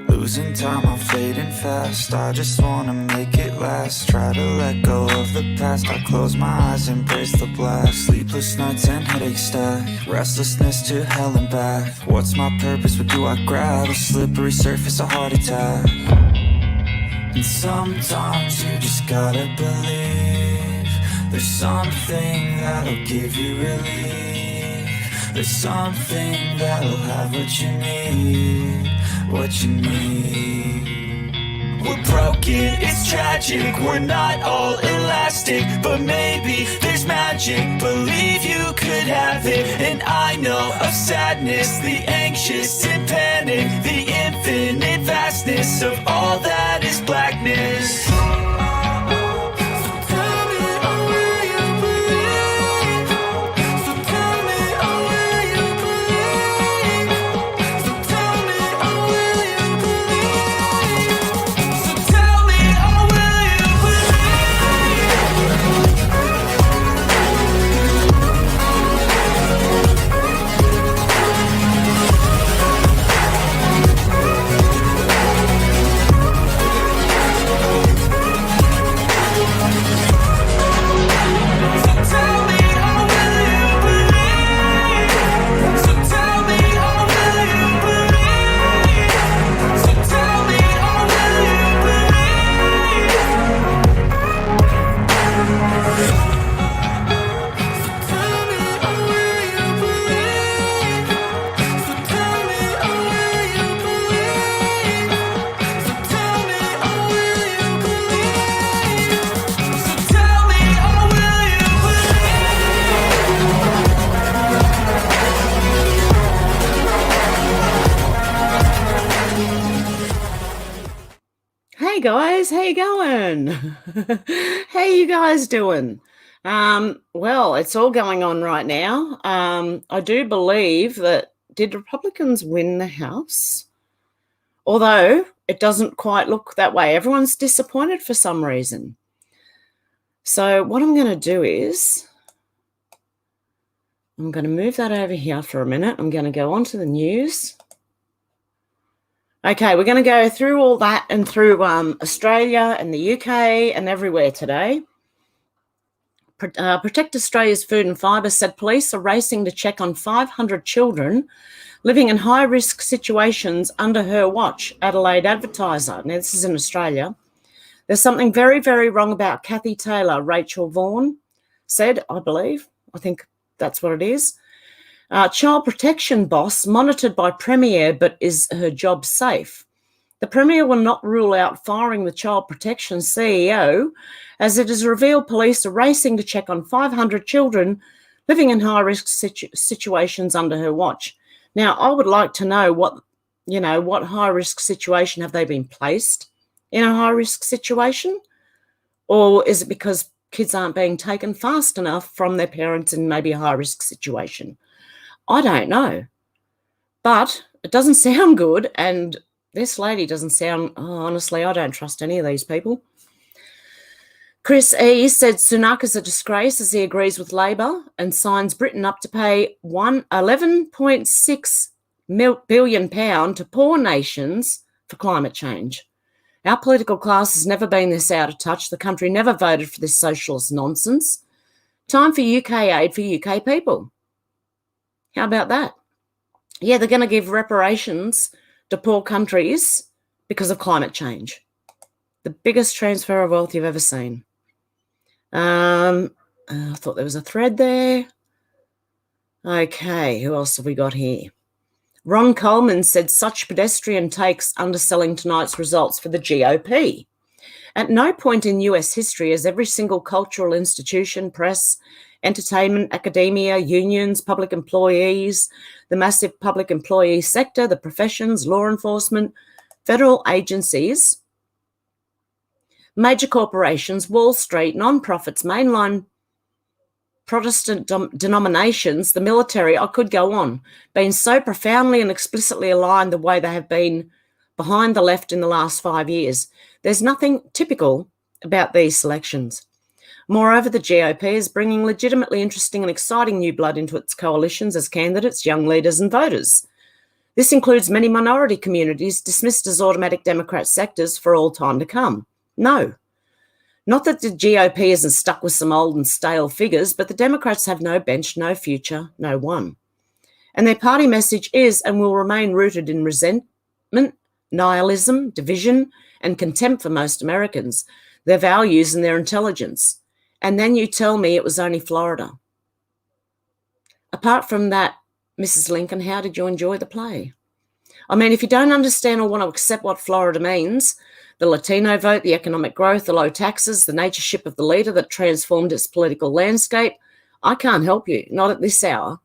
Losing time, I'm fading fast. I just wanna make it last. Try to let go of the past. I close my eyes, embrace the blast. Sleepless nights and headaches stack. Restlessness to hell and back. What's my purpose? What do I grab? A slippery surface, a heart attack. And sometimes you just gotta believe there's something that'll give you relief. There's something that'll have what you need. What you need. We're broken, it's tragic. We're not all elastic, but maybe there's magic. Believe you could have it. And I know of sadness, the anxious and panic, the infinite vastness of all that is blackness. Guys, how you going? How you guys doing? Well, it's all going on right now. I do believe that did Republicans win the House? Although it doesn't quite look that way. Everyone's disappointed for some reason. So what I'm going to do is I'm going to move that over here for a minute. I'm going to go on to the news. Okay, we're going to go through all that and through Australia and the UK and everywhere today. Protect Australia's Food and Fibre said police are racing to check on 500 children living in high-risk situations under her watch, Adelaide Advertiser. Now, this is in Australia. There's something very, very wrong about Kathy Taylor, Rachel Vaughan said, I believe. I think that's what it is. Child protection boss monitored by Premier, but is her job safe? The Premier will not rule out firing the child protection CEO, as it is revealed police are racing to check on 500 children living in high-risk situations under her watch. Now, I would like to know what high-risk situation have they been placed in a high-risk situation? Or is it because kids aren't being taken fast enough from their parents in maybe a high-risk situation? I don't know, but it doesn't sound good, and this lady doesn't sound, honestly, I don't trust any of these people. Chris E. said Sunak is a disgrace as he agrees with Labor and signs Britain up to pay £11.6 billion to poor nations for climate change. Our political class has never been this out of touch. The country never voted for this socialist nonsense. Time for UK aid for UK people. How about that? Yeah, they're going to give reparations to poor countries because of climate change. The biggest transfer of wealth you've ever seen. I thought there was a thread there. Okay, who else have we got here? Ron Coleman said such pedestrian takes underselling tonight's results for the GOP. At no point in US history has every single cultural institution, press, entertainment, academia, unions, public employees, the massive public employee sector, the professions, law enforcement, federal agencies, major corporations, Wall Street, non-profits, mainline Protestant denominations, the military, I could go on, been so profoundly and explicitly aligned the way they have been behind the left in the last 5 years. There's nothing typical about these selections. Moreover, the GOP is bringing legitimately interesting and exciting new blood into its coalitions as candidates, young leaders and voters. This includes many minority communities dismissed as automatic Democrat sectors for all time to come. No. Not that the GOP isn't stuck with some old and stale figures, but the Democrats have no bench, no future, no one. And their party message is and will remain rooted in resentment, nihilism, division, and contempt for most Americans, their values and their intelligence. And then you tell me it was only Florida. Apart from that, Mrs. Lincoln, how did you enjoy the play? I mean, if you don't understand or want to accept what Florida means, the Latino vote, the economic growth, the low taxes, the natureship of the leader that transformed its political landscape, I can't help you, not at this hour.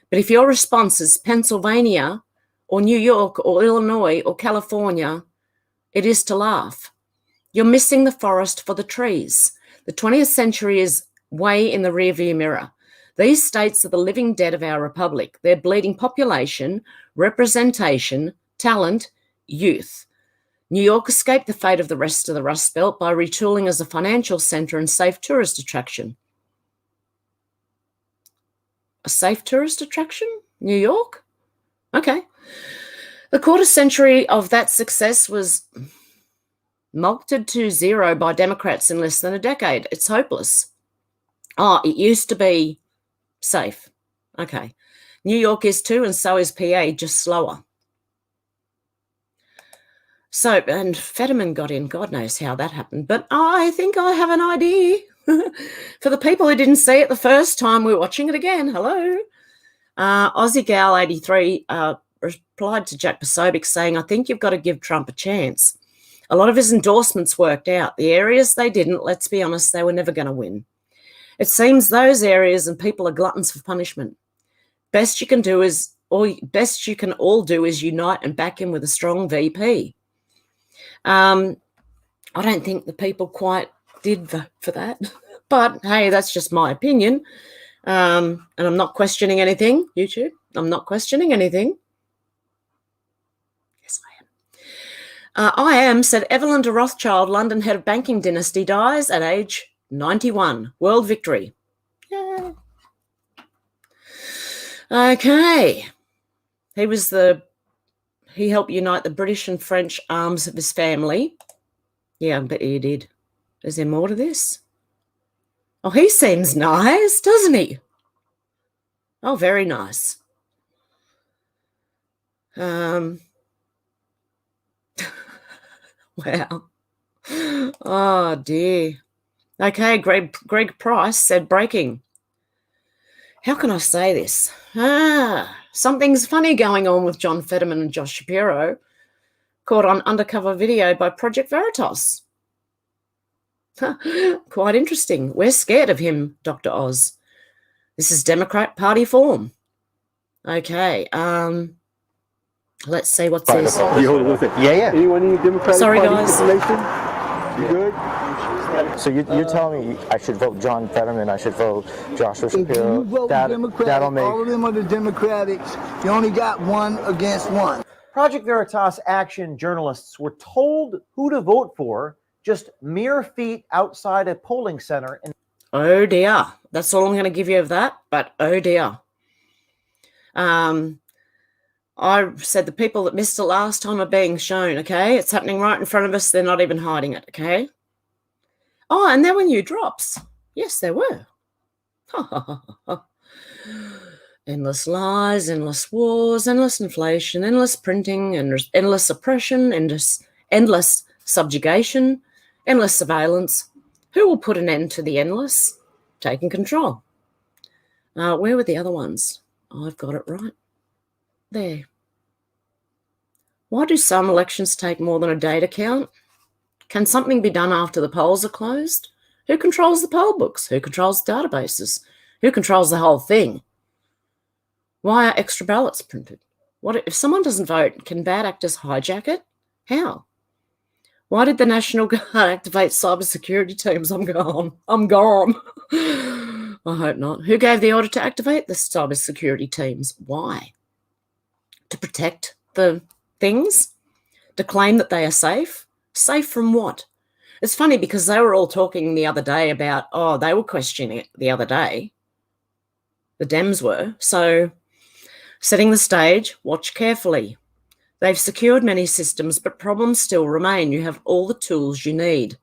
But if your response is Pennsylvania or New York or Illinois or California, it is to laugh. You're missing the forest for the trees. The 20th century is way in the rearview mirror. These states are the living dead of our republic. They're bleeding population, representation, talent, youth. New York escaped the fate of the rest of the Rust Belt by retooling as a financial centre and safe tourist attraction. A safe tourist attraction? New York? Okay. The quarter century of that success was mulcted to zero by Democrats in less than a decade. It's hopeless. Oh, it used to be safe. Okay. New York is too, and so is PA, just slower. So, and Fetterman got in. God knows how that happened. But I think I have an idea. For the people who didn't see it the first time, we're watching it again. Hello. Aussie Gal 83 replied to Jack Posobiec saying, I think you've got to give Trump a chance. A lot of his endorsements worked out. The areas they didn't, let's be honest, they were never going to win. It seems those areas and people are gluttons for punishment. Best you can all do is unite and back him with a strong VP. I don't think the people quite did vote for that, but hey, that's just my opinion. And I'm not questioning anything, YouTube. I'm not questioning anything. Yes, I am, said Evelyn de Rothschild, London head of banking dynasty, dies at age 91. World victory. Yay. Okay. He helped unite the British and French arms of his family. Yeah, I bet he did. Is there more to this? Oh, he seems nice, doesn't he? Oh, very nice. Wow. Oh, dear. Okay, Greg Price said breaking. How can I say this? Something's funny going on with John Fetterman and Josh Shapiro, caught on undercover video by Project Veritas. Quite interesting. We're scared of him, Dr. Oz. This is Democrat Party form. Okay. Let's see what's this. Yeah. Anyone need Democratic Sorry, Party guys. information? You good? So you're telling me I should vote John Fetterman, I should vote Joshua Shapiro. If you vote Democratic, all of them are the Democrats. You only got one against one. Project Veritas Action journalists were told who to vote for just mere feet outside a polling center. Oh dear. That's all I'm going to give you of that, but oh dear. I said the people that missed it last time are being shown, okay? It's happening right in front of us. They're not even hiding it, okay? Oh, and there were new drops. Yes, there were. Endless lies, endless wars, endless inflation, endless printing, endless oppression, endless subjugation, endless surveillance. Who will put an end to the endless? Taking control. Where were the other ones? I've got it right. There. Why do some elections take more than a day to count? Can something be done after the polls are closed? Who controls the poll books? Who controls the databases? Who controls the whole thing? Why are extra ballots printed? What if someone doesn't vote? Can bad actors hijack it? How? Why did the National Guard activate cybersecurity teams? I'm gone. I hope not. Who gave the order to activate the cybersecurity teams? Why? To protect the things? To claim that they are safe? Safe from what? It's funny because they were all talking the other day about, they were questioning it the other day. The Dems were. So setting the stage, watch carefully. They've secured many systems, but problems still remain. You have all the tools you need.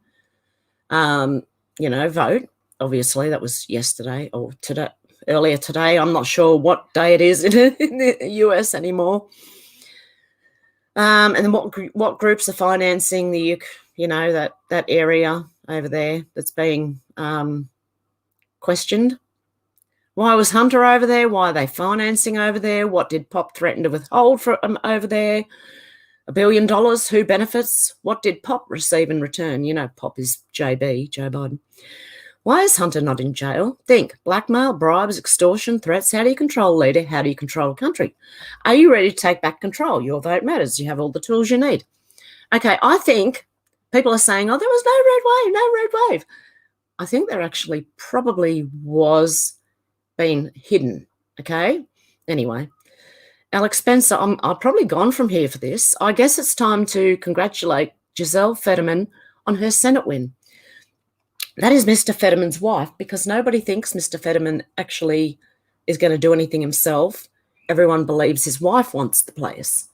Vote. Obviously, that was yesterday or today, earlier today. I'm not sure what day it is in the US anymore. And then what groups are financing that area over there that's being questioned? Why was Hunter over there? Why are they financing over there? What did Pop threaten to withhold from over there? $1 billion. Who benefits? What did Pop receive in return? Pop is JB, Joe Biden. Why is Hunter not in jail? Think. Blackmail, bribes, extortion, threats. How do you control a leader? How do you control a country? Are you ready to take back control? Your vote matters. You have all the tools you need. Okay, I think people are saying, there was no red wave. I think there actually probably was being hidden, okay? Anyway, Alex Spencer, I've probably gone from here for this. I guess it's time to congratulate Giselle Fetterman on her Senate win. That is Mr. Fetterman's wife, because nobody thinks Mr. Fetterman actually is going to do anything himself. Everyone believes his wife wants the place.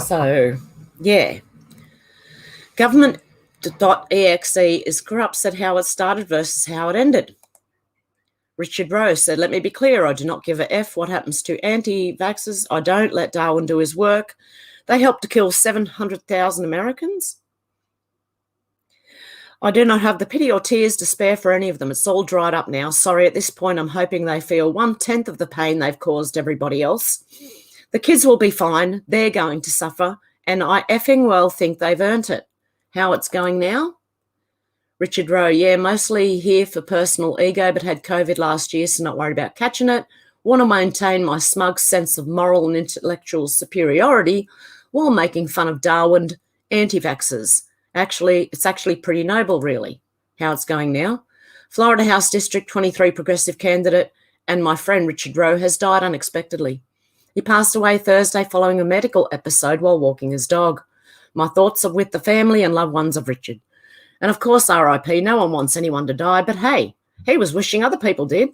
So, yeah. Government.exe is corrupt, said how it started versus how it ended. Richard Rowe said, let me be clear, I do not give a F what happens to anti-vaxxers. I don't let Darwin do his work. They helped to kill 700,000 Americans. I do not have the pity or tears to spare for any of them. It's all dried up now. Sorry, at this point, I'm hoping they feel 1/10 of the pain they've caused everybody else. The kids will be fine. They're going to suffer, and I effing well think they've earned it. How it's going now? Richard Rowe, yeah, mostly here for personal ego, but had COVID last year, so not worried about catching it. Want to maintain my smug sense of moral and intellectual superiority while making fun of Darwin anti-vaxxers. It's actually pretty noble, really, how it's going now. Florida House District 23 progressive candidate and my friend Richard Rowe has died unexpectedly. He passed away Thursday following a medical episode while walking his dog. My thoughts are with the family and loved ones of Richard. And of course, RIP, no one wants anyone to die, but hey, he was wishing other people did.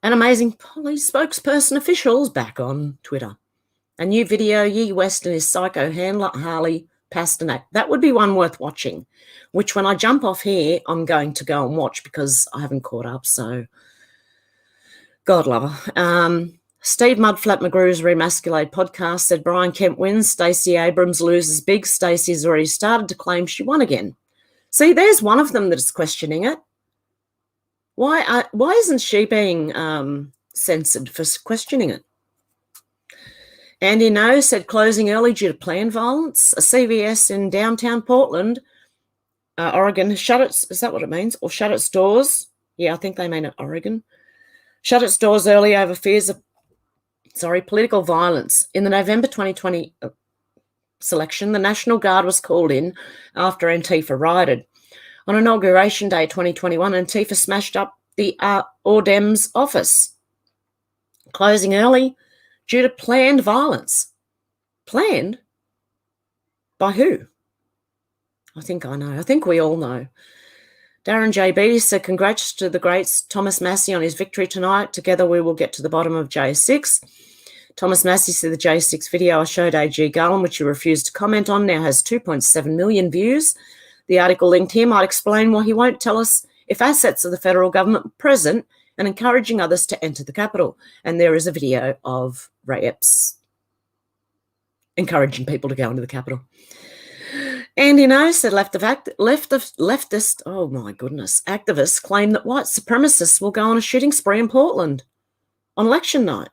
An amazing police spokesperson officials back on Twitter. A new video, Ye West and his psycho handler, Harley Pasternak. That would be one worth watching, which when I jump off here, I'm going to go and watch because I haven't caught up, so God love her. Steve Mudflat McGrew's Remasculate podcast said Brian Kemp wins, Stacey Abrams loses big. Stacey's already started to claim she won again. See, there's one of them that's questioning it. Why isn't she being censored for questioning it? Andy No said closing early due to planned violence. A CVS in downtown Portland, Oregon, shut its, is that what it means? Or shut its doors. Yeah, I think they mean it Oregon. Shut its doors early over fears of, political violence. In the November 2020 selection, the National Guard was called in after Antifa rioted. On Inauguration Day 2021, Antifa smashed up the Ordem's office, closing early due to planned violence. Planned? By who? I think I know. I think we all know. Darren JB said, congrats to the greats Thomas Massey on his victory tonight. Together we will get to the bottom of J6. Thomas Massey said the J6 video I showed AG Garland, which he refused to comment on, now has 2.7 million views. The article linked here might explain why he won't tell us if assets of the federal government were present and encouraging others to enter the Capitol. And there is a video of Ray Epps encouraging people to go into the Capitol. Andy No said leftist, oh my goodness, activists claim that white supremacists will go on a shooting spree in Portland on election night.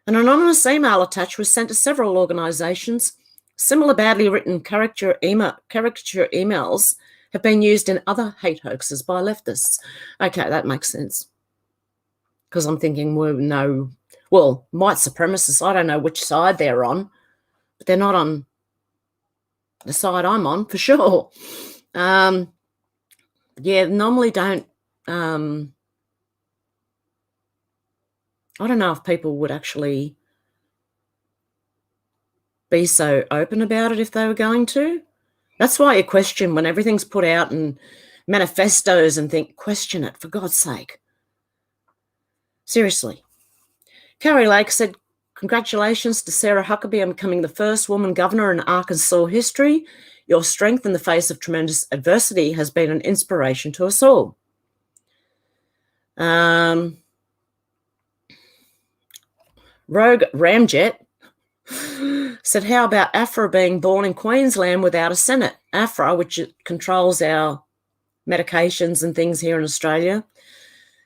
An anonymous email attached was sent to several organisations. Similar badly written caricature emails have been used in other hate hoaxes by leftists. Okay, that makes sense. Because I'm thinking, white supremacists, I don't know which side they're on, but they're not on the side I'm on, for sure. Normally don't, I don't know if people would actually be so open about it if they were going to? That's why you question when everything's put out in manifestos and think, question it, for God's sake. Seriously. Carrie Lake said, congratulations to Sarah Huckabee on becoming the first woman governor in Arkansas history. Your strength in the face of tremendous adversity has been an inspiration to us all. Rogue Ramjet said, how about AFRA being born in Queensland without a Senate? AFRA, which controls our medications and things here in Australia.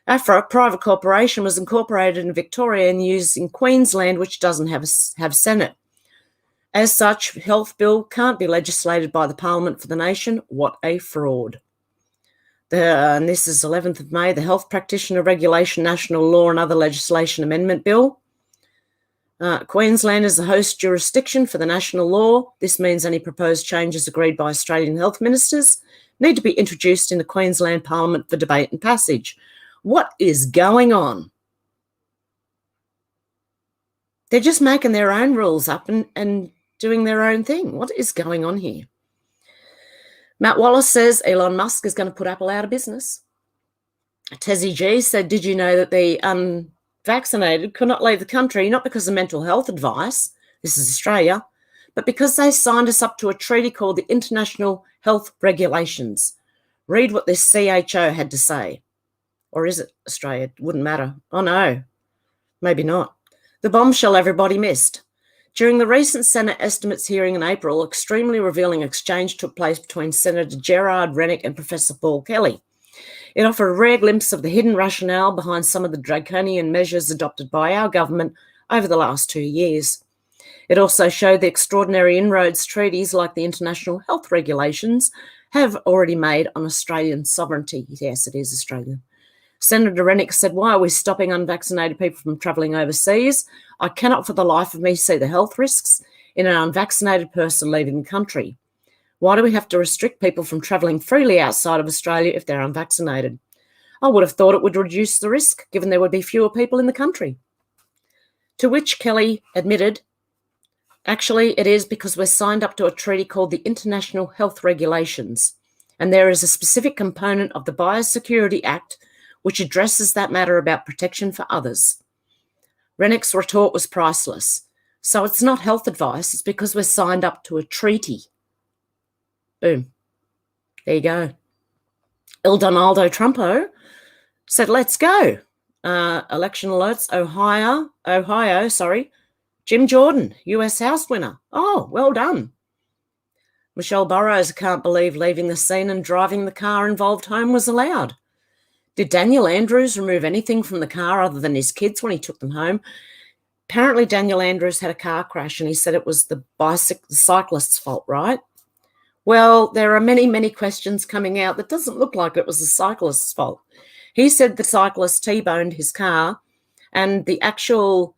AFRA, a private corporation, was incorporated in Victoria and used in Queensland, which doesn't have Senate. As such, health bill can't be legislated by the Parliament for the nation. What a fraud. And this is 11th of May, the Health Practitioner Regulation, National Law and Other Legislation Amendment Bill. Queensland is the host jurisdiction for the national law. This means any proposed changes agreed by Australian health ministers need to be introduced in the Queensland Parliament for debate and passage. What is going on? They're just making their own rules up and doing their own thing. What is going on here? Matt Wallace says Elon Musk is going to put Apple out of business. Tessie G said, did you know that the unvaccinated could not leave the country, not because of mental health advice, this is Australia, but because they signed us up to a treaty called the International Health Regulations. Read what this CHO had to say. Or is it Australia? It wouldn't matter. Oh, no. Maybe not. The bombshell everybody missed. During the recent Senate estimates hearing in April, extremely revealing exchange took place between Senator Gerard Rennick and Professor Paul Kelly. It offered a rare glimpse of the hidden rationale behind some of the draconian measures adopted by our government over the last 2 years. It also showed the extraordinary inroads treaties like the International Health Regulations have already made on Australian sovereignty. Yes, it is Australian. Senator Rennick said, why are we stopping unvaccinated people from travelling overseas? I cannot for the life of me see the health risks in an unvaccinated person leaving the country. Why do we have to restrict people from travelling freely outside of Australia if they're unvaccinated? I would have thought it would reduce the risk, given there would be fewer people in the country. To which Kelly admitted, actually, it is because we're signed up to a treaty called the International Health Regulations, and there is a specific component of the Biosecurity Act which addresses that matter about protection for others. Rennick's retort was priceless. So it's not health advice, it's because we're signed up to a treaty. Boom. There you go. El Donaldo Trumpo said, let's go. Election alerts, Ohio, Jim Jordan, US House winner. Oh, well done. Michelle Burrows can't believe leaving the scene and driving the car involved home was allowed. Did Daniel Andrews remove anything from the car other than his kids when he took them home? Apparently Daniel Andrews had a car crash and he said it was the cyclist's fault, right? Well, there are many, many questions coming out that doesn't look like it was the cyclist's fault. He said the cyclist T-boned his car and the actual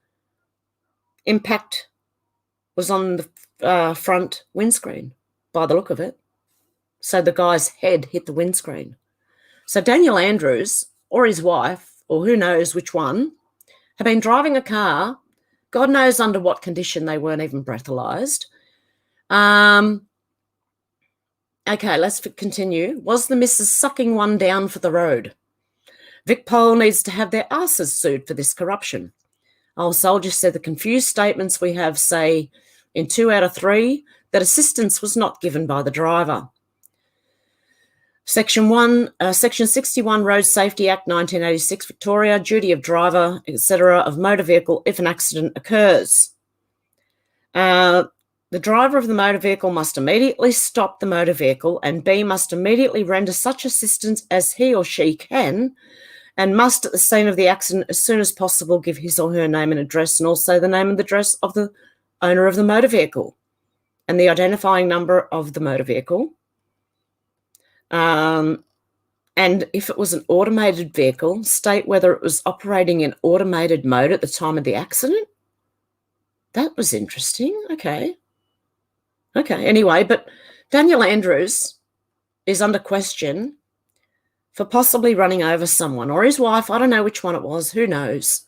impact was on the front windscreen by the look of it. So the guy's head hit the windscreen. So Daniel Andrews or his wife, or who knows which one, have been driving a car, God knows under what condition, they weren't even breathalyzed. Okay, let's continue. Was the missus sucking one down for the road? Vic Pole needs to have their asses sued for this corruption. Old Soldier said the confused statements we have say in 2 out of 3 that assistance was not given by the driver. Section 61 Road Safety Act 1986, Victoria, duty of driver, etc. of motor vehicle if an accident occurs. The driver of the motor vehicle must immediately stop the motor vehicle and B, must immediately render such assistance as he or she can and must at the scene of the accident as soon as possible give his or her name and address and also the name and address of the owner of the motor vehicle and the identifying number of the motor vehicle. And if it was an automated vehicle, state whether it was operating in automated mode at the time of the accident. That was interesting. Okay. Anyway, but Daniel Andrews is under question for possibly running over someone or his wife. I don't know which one it was. Who knows?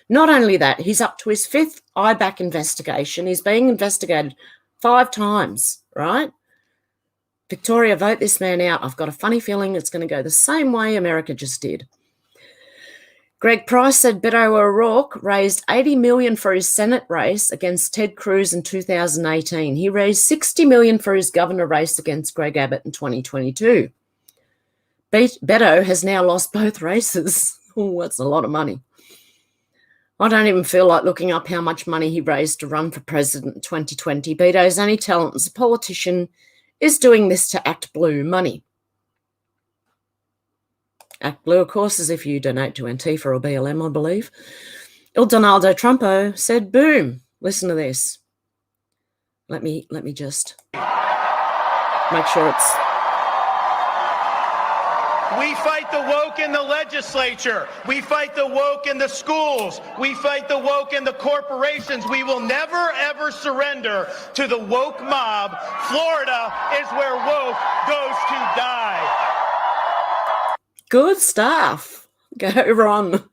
Not only that, he's up to his 5th IBAC investigation. He's being investigated 5 times, right? Victoria, vote this man out. I've got a funny feeling it's going to go the same way America just did. Greg Price said Beto O'Rourke raised $80 million for his Senate race against Ted Cruz in 2018. He raised $60 million for his governor race against Greg Abbott in 2022. Beto has now lost both races. Oh, that's a lot of money. I don't even feel like looking up how much money he raised to run for president in 2020. Beto's only talent as a politician is doing this to act blue money. Act blue, of course, is if you donate to Antifa or BLM, I believe. Il Donaldo Trumpo said, boom. Listen to this. Let me just make sure it's... We fight the woke in the legislature. We fight the woke in the schools. We fight the woke in the corporations. We will never, ever surrender to the woke mob. Florida is where woke goes to die. Good stuff. Go Ron.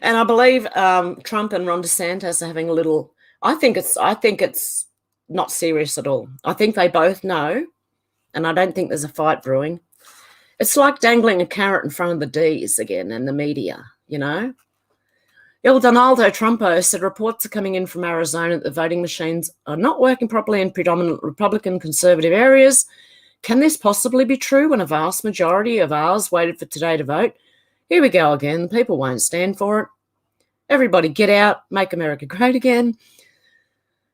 And I believe Trump and Ron DeSantis are having a little... I think it's not serious at all. I think they both know, and I don't think there's a fight brewing. It's like dangling a carrot in front of the D's again and the media, you know. Il Donaldo Trumpo said reports are coming in from Arizona that the voting machines are not working properly in predominant Republican conservative areas. Can this possibly be true when a vast majority of ours waited for today to vote? Here we go again. The people won't stand for it. Everybody get out, make America great again.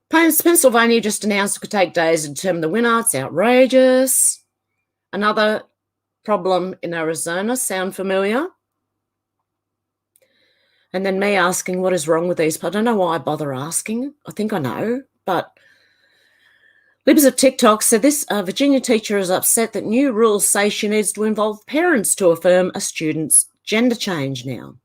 Pennsylvania just announced it could take days to determine the winner. It's outrageous. Another problem in Arizona. Sound familiar? And then me asking what is wrong with these. I don't know why I bother asking. I think I know. But Libs of TikTok said this Virginia teacher is upset that new rules say she needs to involve parents to affirm a student's gender change now.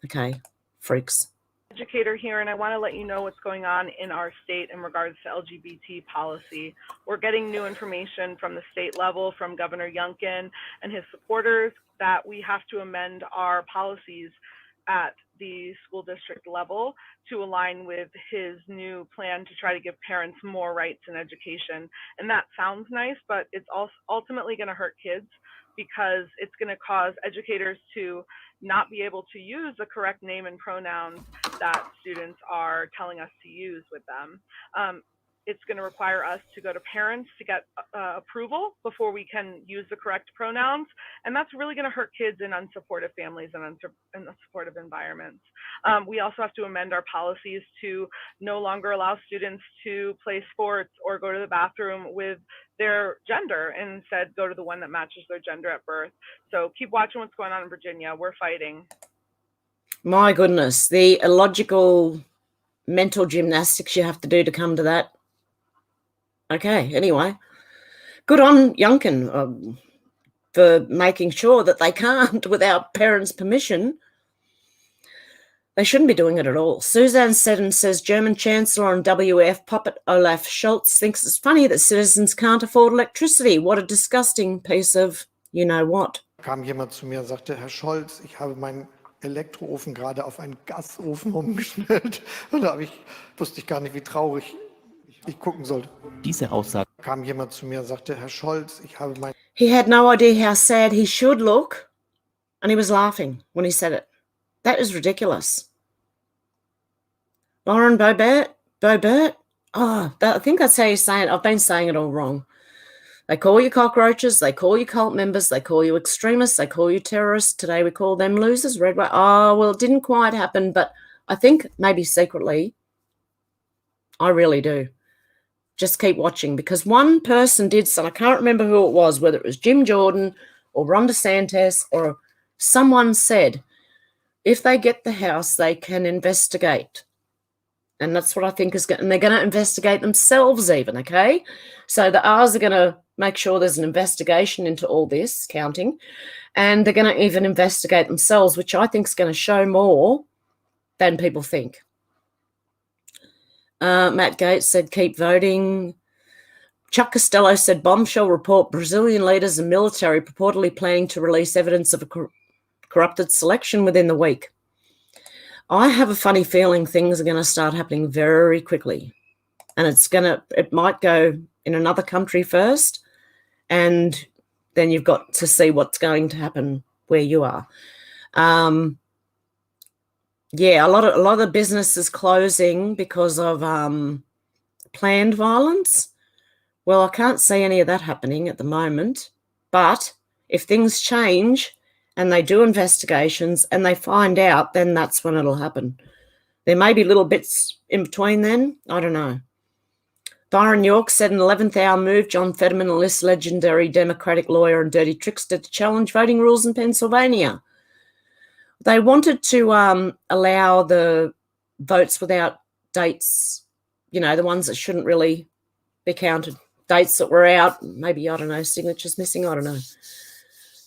Okay, freaks. Educator here, and I want to let you know what's going on in our state in regards to LGBT policy. We're getting new information from the state level from Governor Youngkin and his supporters that we have to amend our policies at the school district level to align with his new plan to try to give parents more rights in education. And that sounds nice, but it's also ultimately going to hurt kids because it's going to cause educators to not be able to use the correct name and pronouns that students are telling us to use with them. It's going to require us to go to parents to get approval before we can use the correct pronouns. And that's really going to hurt kids in unsupportive families and unsupportive environments. We also have to amend our policies to no longer allow students to play sports or go to the bathroom with their gender and instead go to the one that matches their gender at birth. So keep watching what's going on in Virginia. We're fighting. My goodness, the illogical mental gymnastics you have to do to come to that. Okay, anyway, good on Youngkin for making sure that they can't without parents' permission. They shouldn't be doing it at all. Suzanne Seddon says German Chancellor and WF puppet Olaf Scholz thinks it's funny that citizens can't afford electricity. What a disgusting piece of you-know-what. Kam jemand zu mir und sagte, Herr Scholz, ich habe meinen Elektroofen gerade auf einen Gasofen umgestellt. Und da wusste ich gar nicht, wie traurig ich gucken sollte. Diese Aussage. Kam jemand zu mir und sagte, Herr Scholz, ich habe mein... He had no idea how sad he should look, and he was laughing when he said it. That is ridiculous. Lauren Boebert? Oh, I think that's how you say it. I've been saying it all wrong. They call you cockroaches, they call you cult members, they call you extremists, they call you terrorists. Today we call them losers. Red, white. Oh, well, it didn't quite happen, but I think maybe secretly, I really do. Just keep watching, because one person did something. I can't remember who it was, whether it was Jim Jordan or Ron DeSantis, or someone said, if they get the House, they can investigate. And that's what I think is going to, and they're going to investigate themselves even, okay? So the R's are going to make sure there's an investigation into all this, counting, and they're going to even investigate themselves, which I think is going to show more than people think. Matt Gates said, keep voting. Chuck Costello said, bombshell report, Brazilian leaders and military purportedly planning to release evidence of a corrupted selection within the week. I have a funny feeling things are going to start happening very quickly. and it might go in another country first, and then you've got to see what's going to happen where you are. Yeah, a lot of the businesses closing because of planned violence. Well, I can't see any of that happening at the moment, but if things change and they do investigations and they find out, then that's when it'll happen. There may be little bits in between then. I don't know. Byron York said an 11th hour move, John Fetterman enlists legendary Democratic lawyer and dirty trickster to challenge voting rules in Pennsylvania. They wanted to allow the votes without dates, you know, the ones that shouldn't really be counted, dates that were out, maybe, I don't know, signatures missing, I don't know.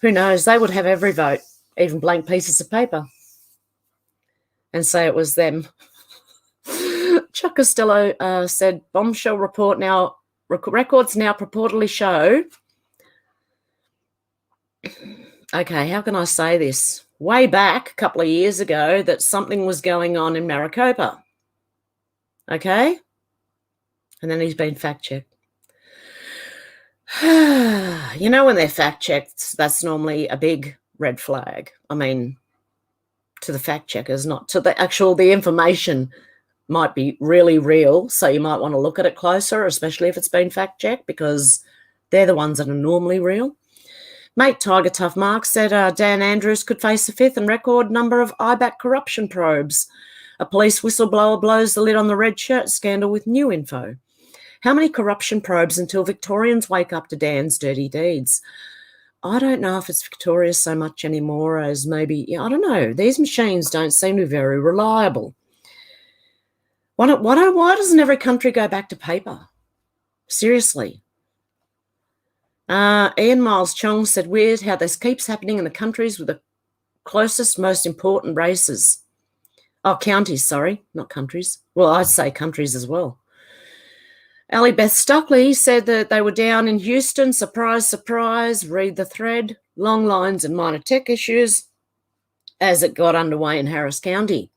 Who knows? They would have every vote, even blank pieces of paper, and say it was them. Chuck Costello said, bombshell report now, records now purportedly show. Okay, how can I say this? Way back a couple of years ago that something was going on in Maricopa. Okay? And then he's been fact-checked. You know, when they're fact-checked, that's normally a big red flag. I mean, to the fact-checkers, not to the information might be really real, so you might want to look at it closer, especially if it's been fact-checked, because they're the ones that are normally real. Mate Tiger Tough Mark said Dan Andrews could face a fifth and record number of IBAC corruption probes. A police whistleblower blows the lid on the red shirt scandal with new info. How many corruption probes until Victorians wake up to Dan's dirty deeds? I don't know if it's Victoria so much anymore as maybe, I don't know. These machines don't seem to be very reliable. Why doesn't every country go back to paper? Seriously. Ian Miles Chong said, weird how this keeps happening in the countries with the closest, most important races. Oh, counties, sorry, not countries. Well, I'd say countries as well. Ali Beth Stockley said that they were down in Houston. Surprise, surprise. Read the thread. Long lines and minor tech issues as it got underway in Harris County.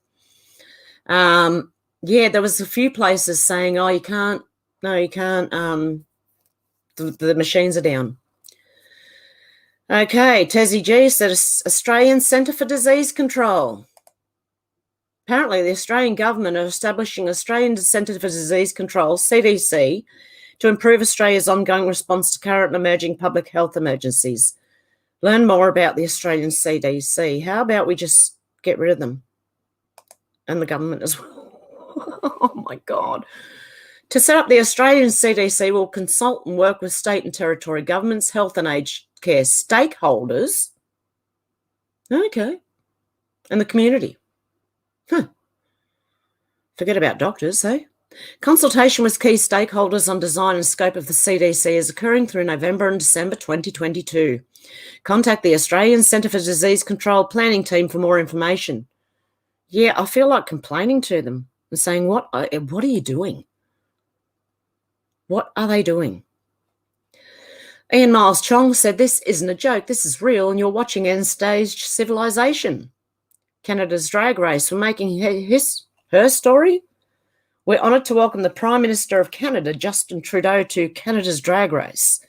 Yeah, there was a few places saying, oh, you can't. The machines are down. Okay, Tessie G said Australian Centre for Disease Control. Apparently, the Australian government are establishing Australian Centre for Disease Control, CDC, to improve Australia's ongoing response to current and emerging public health emergencies. Learn more about the Australian CDC. How about we just get rid of them? And the government as well. Oh, my God. To set up the Australian CDC will consult and work with state and territory governments, health and aged care stakeholders, okay, and the community. Forget about doctors, eh? Consultation with key stakeholders on design and scope of the CDC is occurring through November and December 2022. Contact the Australian Centre for Disease Control planning team for more information. Yeah, I feel like complaining to them and saying, what are you doing? What are they doing? Ian Miles Chong said, this isn't a joke, this is real, and you're watching end stage civilization. Canada's drag race. We're making her story. We're honoured to welcome the Prime Minister of Canada, Justin Trudeau, to Canada's drag race,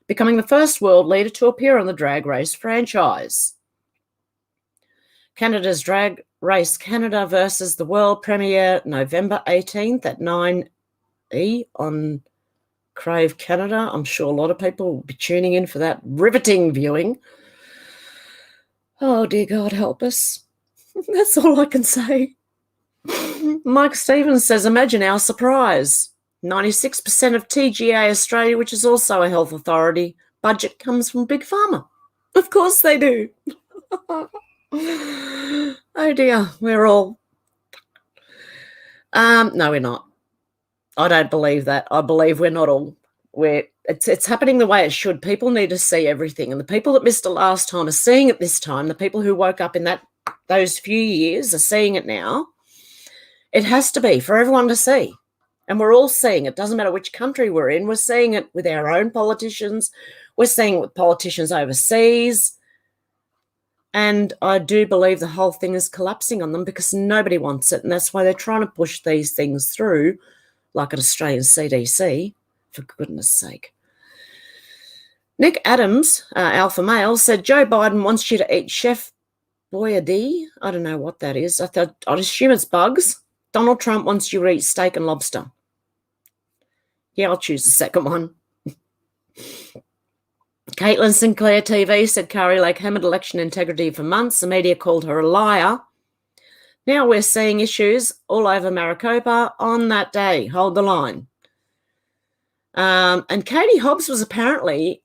becoming the first world leader to appear on the drag race franchise. Canada's Drag Race Canada versus the world premiere November 18th at 9:00 on Crave Canada. I'm sure a lot of people will be tuning in for that riveting viewing. Oh, dear God, help us. That's all I can say. Mike Stevens says, imagine our surprise. 96% of TGA Australia, which is also a health authority, budget comes from Big Pharma. Of course they do. Oh, dear. We're all... No, we're not. I don't believe that. I believe we're not all. It's happening the way it should. People need to see everything. And the people that missed it last time are seeing it this time. The people who woke up in those few years are seeing it now. It has to be for everyone to see. And we're all seeing it. Doesn't matter which country we're in. We're seeing it with our own politicians. We're seeing it with politicians overseas. And I do believe the whole thing is collapsing on them because nobody wants it. And that's why they're trying to push these things through like an Australian CDC, for goodness sake. Nick Adams, alpha male, said Joe Biden wants you to eat Chef Boyardee. I don't know what that is. I'd assume it's bugs. Donald Trump wants you to eat steak and lobster. Yeah, I'll choose the second one. Caitlin Sinclair TV said Kari Lake hammered election integrity for months. The media called her a liar. Now we're seeing issues all over Maricopa on that day. Hold the line. And Katie Hobbs was apparently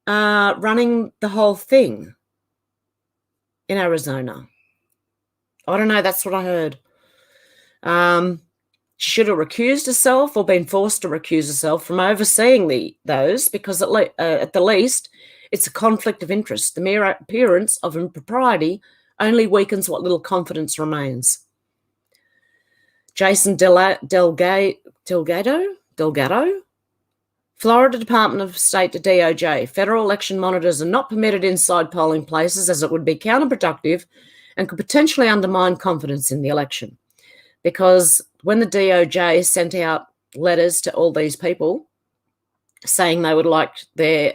running the whole thing in Arizona. I don't know. That's what I heard. She should have recused herself or been forced to recuse herself from overseeing those because at the least it's a conflict of interest. The mere appearance of impropriety only weakens what little confidence remains. Jason Delgado, Florida Department of State to DOJ. Federal election monitors are not permitted inside polling places as it would be counterproductive and could potentially undermine confidence in the election. Because when the DOJ sent out letters to all these people saying they would like their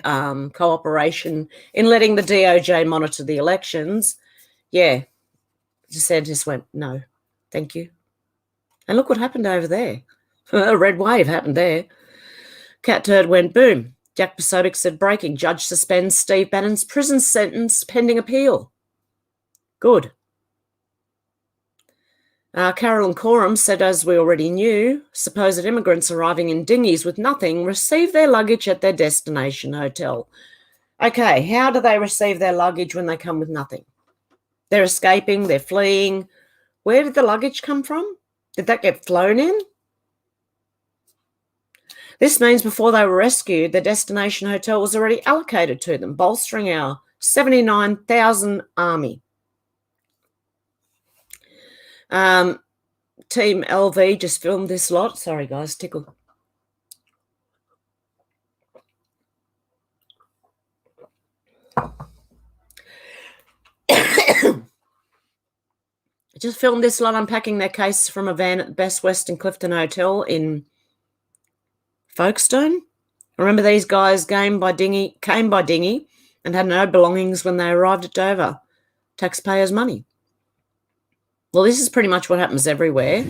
cooperation in letting the DOJ monitor the elections, yeah, DeSantis went, no, thank you. And look what happened over there. A red wave happened there. Cat Turd went boom. Jack Posobiec said breaking. Judge suspends Steve Bannon's prison sentence pending appeal. Good. Carolyn Coram said, as we already knew, supposed immigrants arriving in dinghies with nothing receive their luggage at their destination hotel. Okay, how do they receive their luggage when they come with nothing? They're escaping, they're fleeing. Where did the luggage come from? Did that get flown in? This means before they were rescued, their destination hotel was already allocated to them, bolstering our 79,000 army. Team LV just filmed this lot. Sorry, guys, tickle. Just filmed this lot unpacking their case from a van at the Best Western Clifton Hotel in Folkestone. Remember, these guys came by dinghy and had no belongings when they arrived at Dover. Taxpayers' money. Well, this is pretty much what happens everywhere.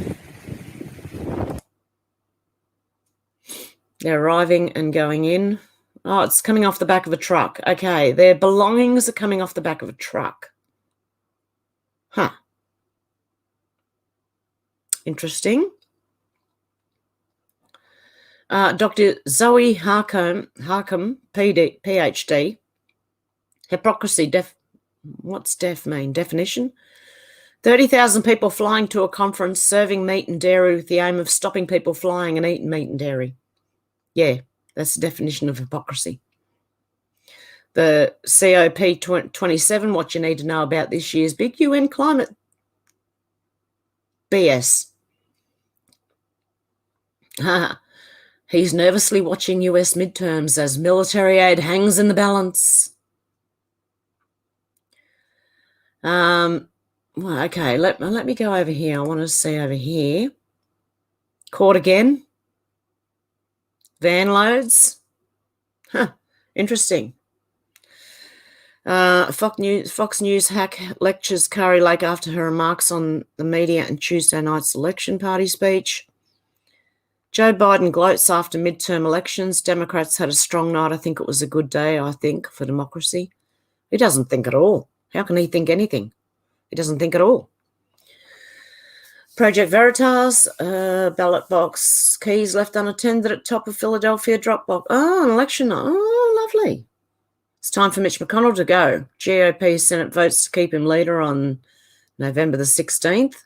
They're arriving and going in. Oh, it's coming off the back of a truck. Okay, their belongings are coming off the back of a truck. Huh. Interesting. Dr. Zoe Harcum, PhD. Hypocrisy, what's deaf mean? Definition? 30,000 people flying to a conference serving meat and dairy with the aim of stopping people flying and eating meat and dairy. Yeah, that's the definition of hypocrisy. The COP27, what you need to know about this year's big UN climate BS. He's nervously watching US midterms as military aid hangs in the balance. Well, okay, let me go over here. I want to see over here. Caught again. Van loads. Huh, interesting. Fox News hack lectures Kari Lake after her remarks on the media and Tuesday night's election party speech. Joe Biden gloats after midterm elections. Democrats had a strong night. I think it was a good day, for democracy. He doesn't think at all. How can he think anything? He doesn't think at all. Project Veritas, ballot box keys left unattended at top of Philadelphia drop box. Oh, an election night. Oh, lovely. It's time for Mitch McConnell to go. GOP Senate votes to keep him leader on November the 16th.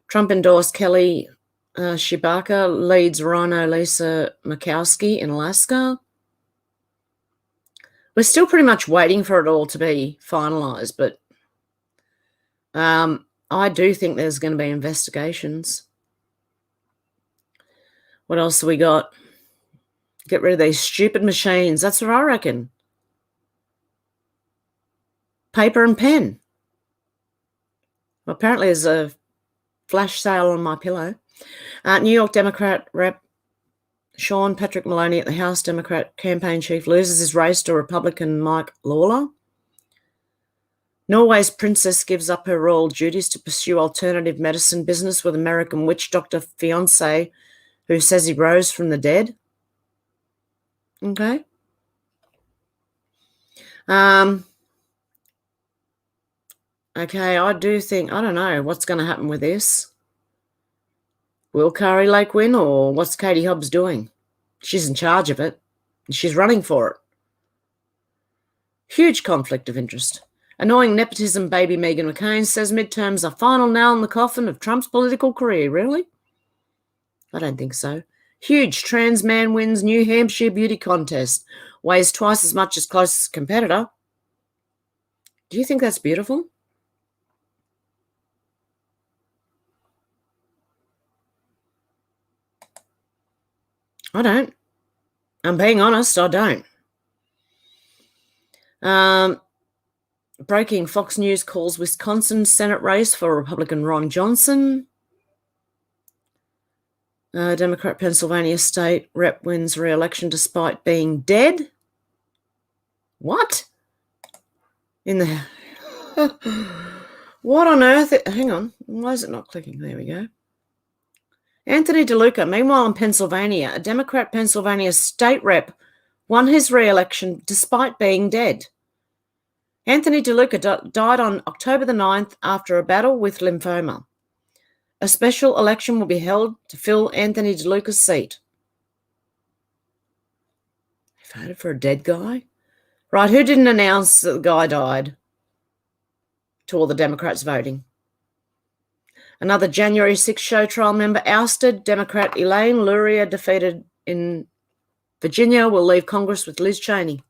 Trump endorsed Kelly Shibaka, leads Rhino Lisa Murkowski in Alaska. We're still pretty much waiting for it all to be finalised, but I do think there's going to be investigations. What else have we got? Get rid of these stupid machines. That's what I reckon. Paper and pen. Well, apparently there's a flash sale on My Pillow. New York Democrat Rep Sean Patrick Maloney at the House Democrat campaign chief loses his race to Republican Mike Lawler. Norway's princess gives up her royal duties to pursue alternative medicine business with American witch doctor fiancé who says he rose from the dead. Okay. Okay, I do think, I don't know what's going to happen with this. Will Kari Lake win, or what's Katie Hobbs doing? She's in charge of it. She's running for it. Huge conflict of interest. Annoying nepotism baby Meghan McCain says midterms are final nail in the coffin of Trump's political career. Really? I don't think so. Huge trans man wins New Hampshire beauty contest. Weighs twice as much as closest competitor. Do you think that's beautiful? I don't. I'm being honest, I don't. Breaking, Fox News calls Wisconsin Senate race for Republican Ron Johnson. Democrat Pennsylvania state rep wins re-election despite being dead. What? In the... What on earth? Hang on. Why is it not clicking? There we go. Anthony DeLuca, meanwhile in Pennsylvania, a Democrat Pennsylvania state rep won his re-election despite being dead. Anthony DeLuca died on October the 9th after a battle with lymphoma. A special election will be held to fill Anthony DeLuca's seat. They voted for a dead guy? Right, who didn't announce that the guy died to all the Democrats voting? Another January 6th show trial member ousted. Democrat Elaine Luria, defeated in Virginia, will leave Congress with Liz Cheney.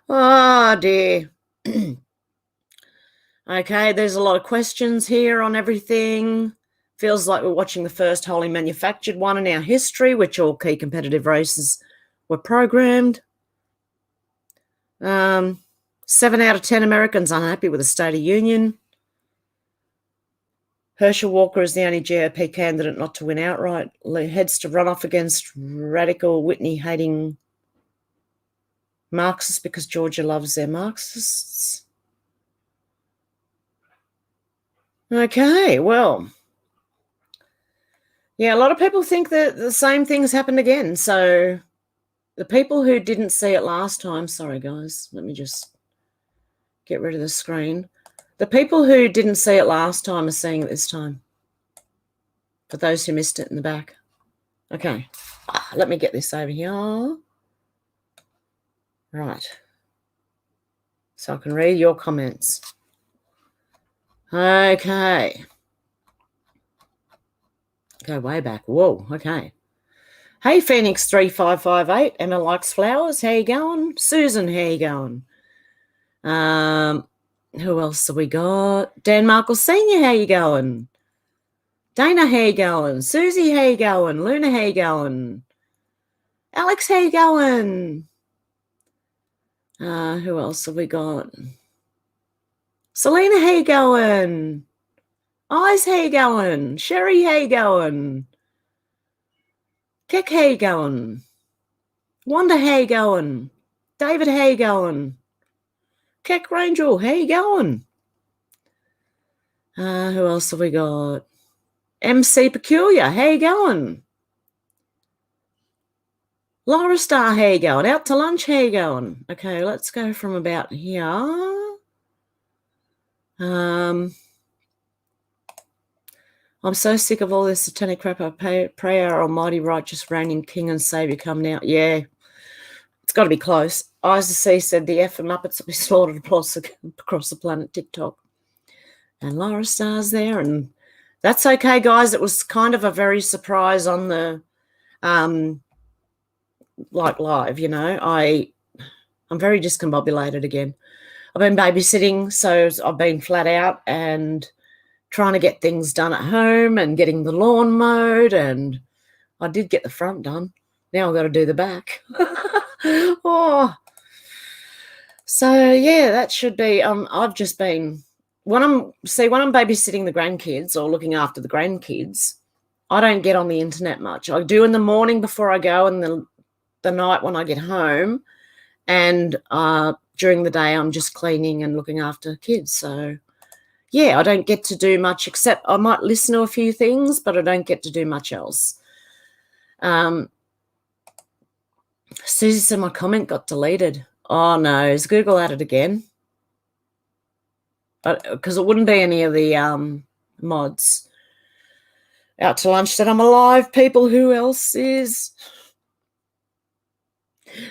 Oh, dear. Okay, there's a lot of questions here on everything. Feels like we're watching the first wholly manufactured one in our history, which all key competitive races were programmed. 7 out of 10 Americans unhappy with the State of Union. Herschel Walker is the only GOP candidate not to win outright. Heads to runoff against radical Whitney-hating Marxists because Georgia loves their Marxists. Okay, well, yeah, a lot of people think that the same thing's happened again. So the people who didn't see it last time, sorry guys, let me just get rid of the screen. The people who didn't see it last time are seeing it this time. For those who missed it in the back. Okay, let me get this over here. Right. So I can read your comments. Okay. Go way back. Whoa, okay. Hey, Phoenix3558. Emma likes flowers. How you going? Susan, how you going? Who else have we got? Dan Markle Sr., how you going? Dana, how you going? Susie, how you going? Luna, how you going? Alex, how you going? Who else have we got? Selena, how you going? Eyes, how you going? Sherry, how you going? Keck, how you going? Wanda, how you going? David, how you going? Keck Rangel, how you going? Who else have we got? MC Peculiar, how you going? Laura Star, how you going? Out to lunch, how you going? Okay, let's go from about here. I'm so sick of all this satanic crap. I pray our almighty righteous reigning king and saviour come now. Yeah, it's got to be close. Odysee said the F and Muppets will be slaughtered across the planet TikTok. And Laura Star's there, and that's okay, guys. It was kind of a very surprise on the live, you know. I'm very discombobulated again. I've been babysitting, so I've been flat out and trying to get things done at home and getting the lawn mowed, and I did get the front done. Now I've got to do the back. Oh, so yeah, that should be. I've just been when I'm babysitting the grandkids or looking after the grandkids, I don't get on the internet much. I do in the morning before I go, and the night when I get home, and during the day I'm just cleaning and looking after kids. So yeah, I don't get to do much, except I might listen to a few things, but I don't get to do much else. Susie said my comment got deleted. Oh no, is Google at it again? Because it wouldn't be any of the mods. Out to lunch said I'm alive, people. Who else is?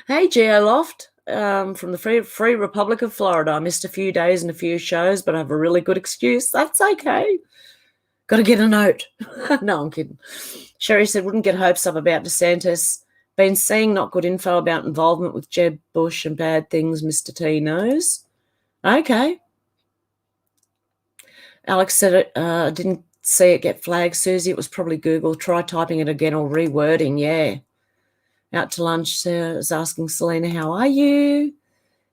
Hey, Geoloft, from the Free Republic of Florida. I missed a few days and a few shows, but I have a really good excuse. That's okay. Got to get a note. No, I'm kidding. Sherry said, wouldn't get hopes up about DeSantis. Been seeing not good info about involvement with Jeb Bush and bad things Mr. T knows. Okay. Alex said it didn't see it get flagged, Susie. It was probably Google. Try typing it again or rewording. Yeah. Out to lunch, is asking Selena, how are you?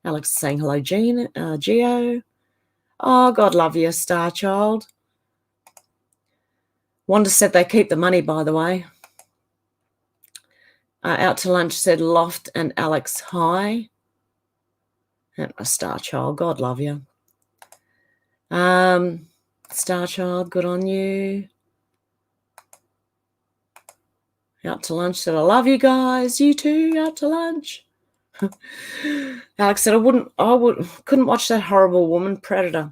Alex is saying hello, Geo. Oh, God love you, Star Child. Wanda said they keep the money, by the way. Out to lunch said Loft and Alex, hi. And a Star Child, God love you. Star Child, good on you. Out to lunch said, I love you guys. You too, out to lunch. Alex said, couldn't watch that horrible woman, Predator.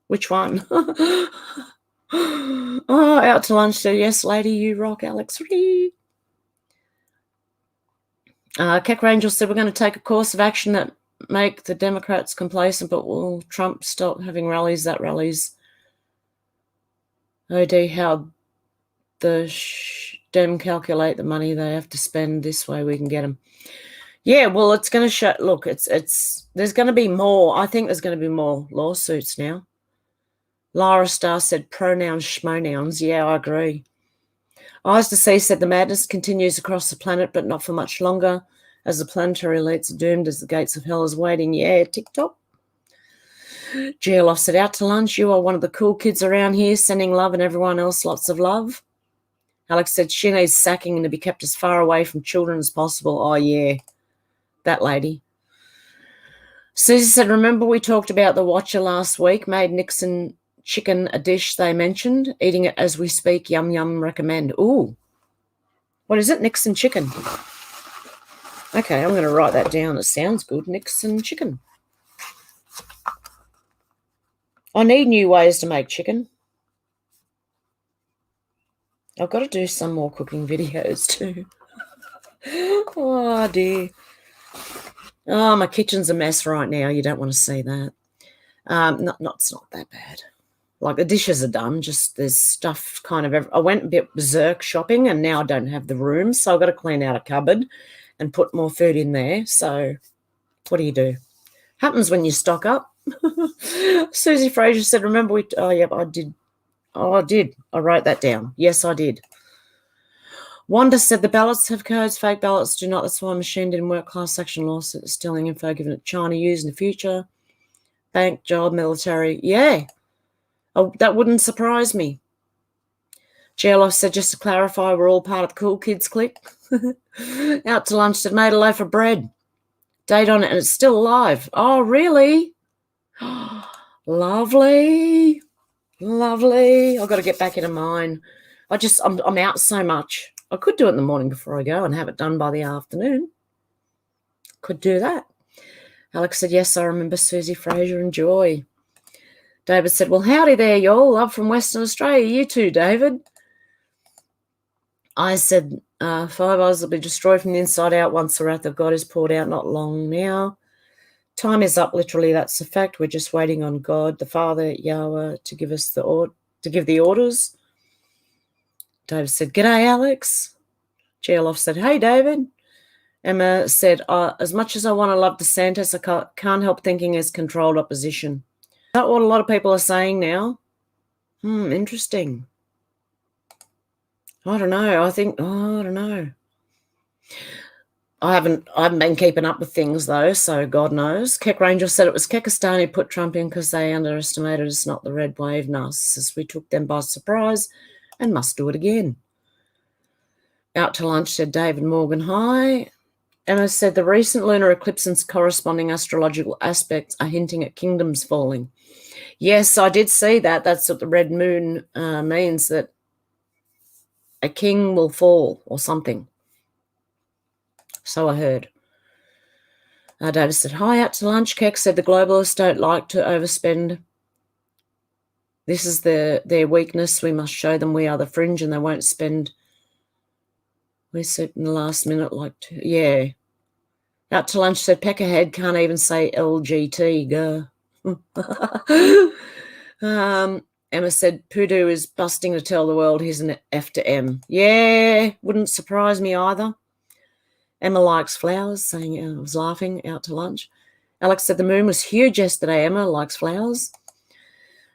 Which one? Oh, out to lunch said, yes, lady, you rock, Alex. Keck Rangel said, we're going to take a course of action that make the Democrats complacent, but will Trump stop having rallies? That rallies. OD, how the Dem calculate the money they have to spend. This way we can get them. Yeah, well, it's going to show. Look, there's going to be more. I think there's going to be more lawsuits now. Lara Star said pronouns, schmonouns. Yeah, I agree. Eyes to See said the madness continues across the planet, but not for much longer, as the planetary elites are doomed as the gates of hell is waiting. Yeah, TikTok. Geoloff said, out to lunch. You are one of the cool kids around here, sending love and everyone else lots of love. Alex said she needs sacking and to be kept as far away from children as possible. Oh, yeah, that lady. Susie said, remember we talked about the Watcher last week, made Nixon chicken a dish they mentioned, eating it as we speak, yum, yum, recommend. Ooh, what is it? Nixon chicken. Okay, I'm going to write that down. It sounds good, Nixon chicken. I need new ways to make chicken. I've got to do some more cooking videos too. Oh, dear. Oh, my kitchen's a mess right now. You don't want to see that. It's not that bad. Like, the dishes are done. Just there's stuff kind of... I went a bit berserk shopping, and now I don't have the room, so I've got to clean out a cupboard and put more food in there. So what do? Happens when you stock up. Susie Fraser said, remember we... Oh, yep, I did. Oh, I did. I wrote that down. Yes, I did. Wanda said the ballots have codes. Fake ballots do not. That's why machine didn't work. Class action lawsuit stealing info given to China use in the future. Bank, job, military. Yeah. Oh, that wouldn't surprise me. GLO said, just to clarify, we're all part of the cool kids clique. Out to lunch said, made a loaf of bread. Date on it and it's still alive. Oh, really? Lovely. Lovely. I've got to get back into mine. I'm out so much. I could do it in the morning before I go and have it done by the afternoon. Could do that. Alex said, yes, I remember Susie Fraser and Joy. David said, well, howdy there, y'all. Love from Western Australia. You too, David. I said, Five Eyes will be destroyed from the inside out once the wrath of God is poured out. Not long now. Time is up, literally. That's a fact. We're just waiting on God, the Father, Yahweh, to give us the orders. David said, g'day, Alex. Geoloff said, hey, David. Emma said, as much as I want to love DeSantis, I can't help thinking it's controlled opposition. Is that what a lot of people are saying now? Interesting. I don't know. I don't know. I haven't been keeping up with things though, so God knows. Keck Rangel said it was Kekistan who put Trump in because they underestimated us, not the red wave narcissists. We took them by surprise and must do it again. Out to lunch, said David Morgan. Hi. Emma said the recent lunar eclipse and corresponding astrological aspects are hinting at kingdoms falling. Yes, I did see that. That's what the red moon means, that a king will fall or something. So I heard. David said, hi, out to lunch. Keck said the globalists don't like to overspend. This is their weakness. We must show them we are the fringe and they won't spend. We said in the last minute, yeah. Out to lunch said Peckerhead can't even say LGT. Go. Emma said Pudu is busting to tell the world he's an F to M. Yeah, wouldn't surprise me either. Emma likes flowers, saying I was laughing. Out to lunch. Alex said the moon was huge yesterday. Emma likes flowers.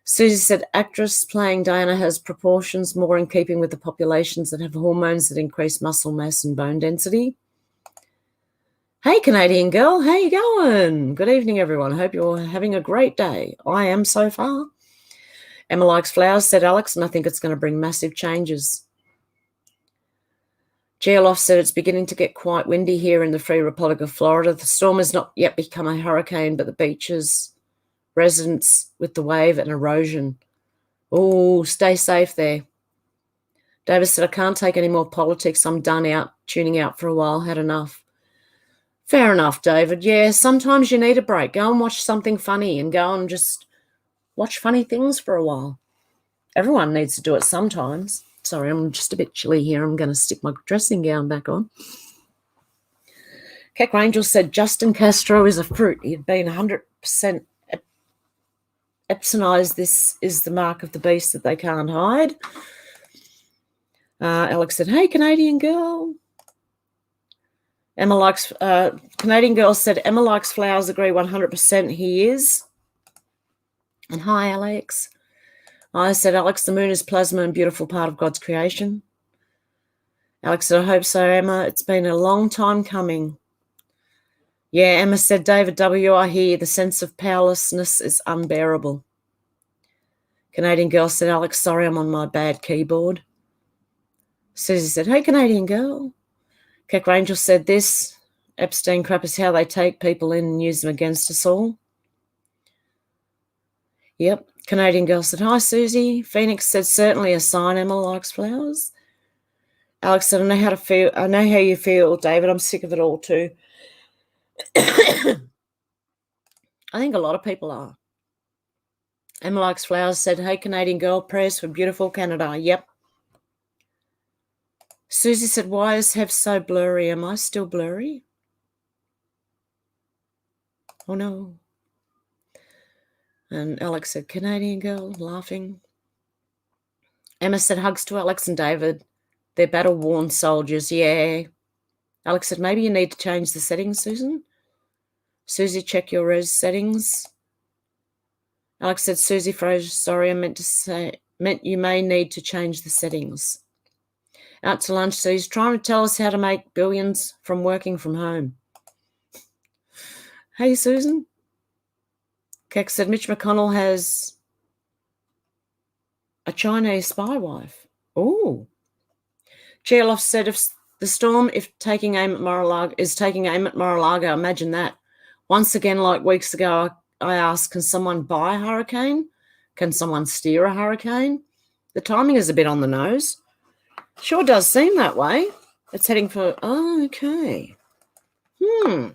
Susie said actress playing Diana has proportions more in keeping with the populations that have hormones that increase muscle mass and bone density. Hey, Canadian girl, how you going? Good evening, everyone. Hope you're having a great day. I am so far. Emma likes flowers, said Alex, and I think it's going to bring massive changes. Geoloff said it's beginning to get quite windy here in the Free Republic of Florida. The storm has not yet become a hurricane, but the beaches, residents with the wave and erosion. Oh, stay safe there. Davis said, I can't take any more politics. I'm done tuning out for a while. Had enough. Fair enough, David. Yeah, sometimes you need a break. Go and watch something funny and go and just watch funny things for a while. Everyone needs to do it sometimes. Sorry, I'm just a bit chilly here. I'm going to stick my dressing gown back on. Keck Rangel said Justin Castro is a fruit. He'd been 100% epsonized. This is the mark of the beast that they can't hide. Alex said, hey, Canadian girl. Emma likes, Canadian girl said, Emma likes flowers, agree 100% he is. And hi, Alex. I said, Alex, the moon is plasma and beautiful part of God's creation. Alex said, I hope so, Emma. It's been a long time coming. Yeah, Emma said, David W., I hear the sense of powerlessness is unbearable. Canadian girl said, Alex, sorry, I'm on my bad keyboard. Susie said, hey, Canadian girl. Keck Rangel said this, Epstein crap is how they take people in and use them against us all. Yep. Canadian girl said, hi, Susie. Phoenix said, certainly a sign Emma likes flowers. Alex said, I know how you feel, David. I'm sick of it all too. I think a lot of people are. Emma likes flowers said, hey, Canadian girl, prayers for beautiful Canada. Yep. Susie said, why is Hev so blurry? Am I still blurry? Oh, no. And Alex said, Canadian girl, laughing. Emma said, hugs to Alex and David. They're battle-worn soldiers, yeah. Alex said, maybe you need to change the settings, Susan. Susie, check your res settings. Alex said, Susie froze. Sorry, I meant you may need to change the settings. Out to lunch, so he's trying to tell us how to make billions from working from home. Hey, Susan. Keck said, Mitch McConnell has a Chinese spy wife. Oh. Geoloff said, if the storm is taking aim at Mar-a-Lago, imagine that. Once again, like weeks ago, I asked, can someone buy a hurricane? Can someone steer a hurricane? The timing is a bit on the nose. Sure does seem that way. It's heading for, oh, okay. They're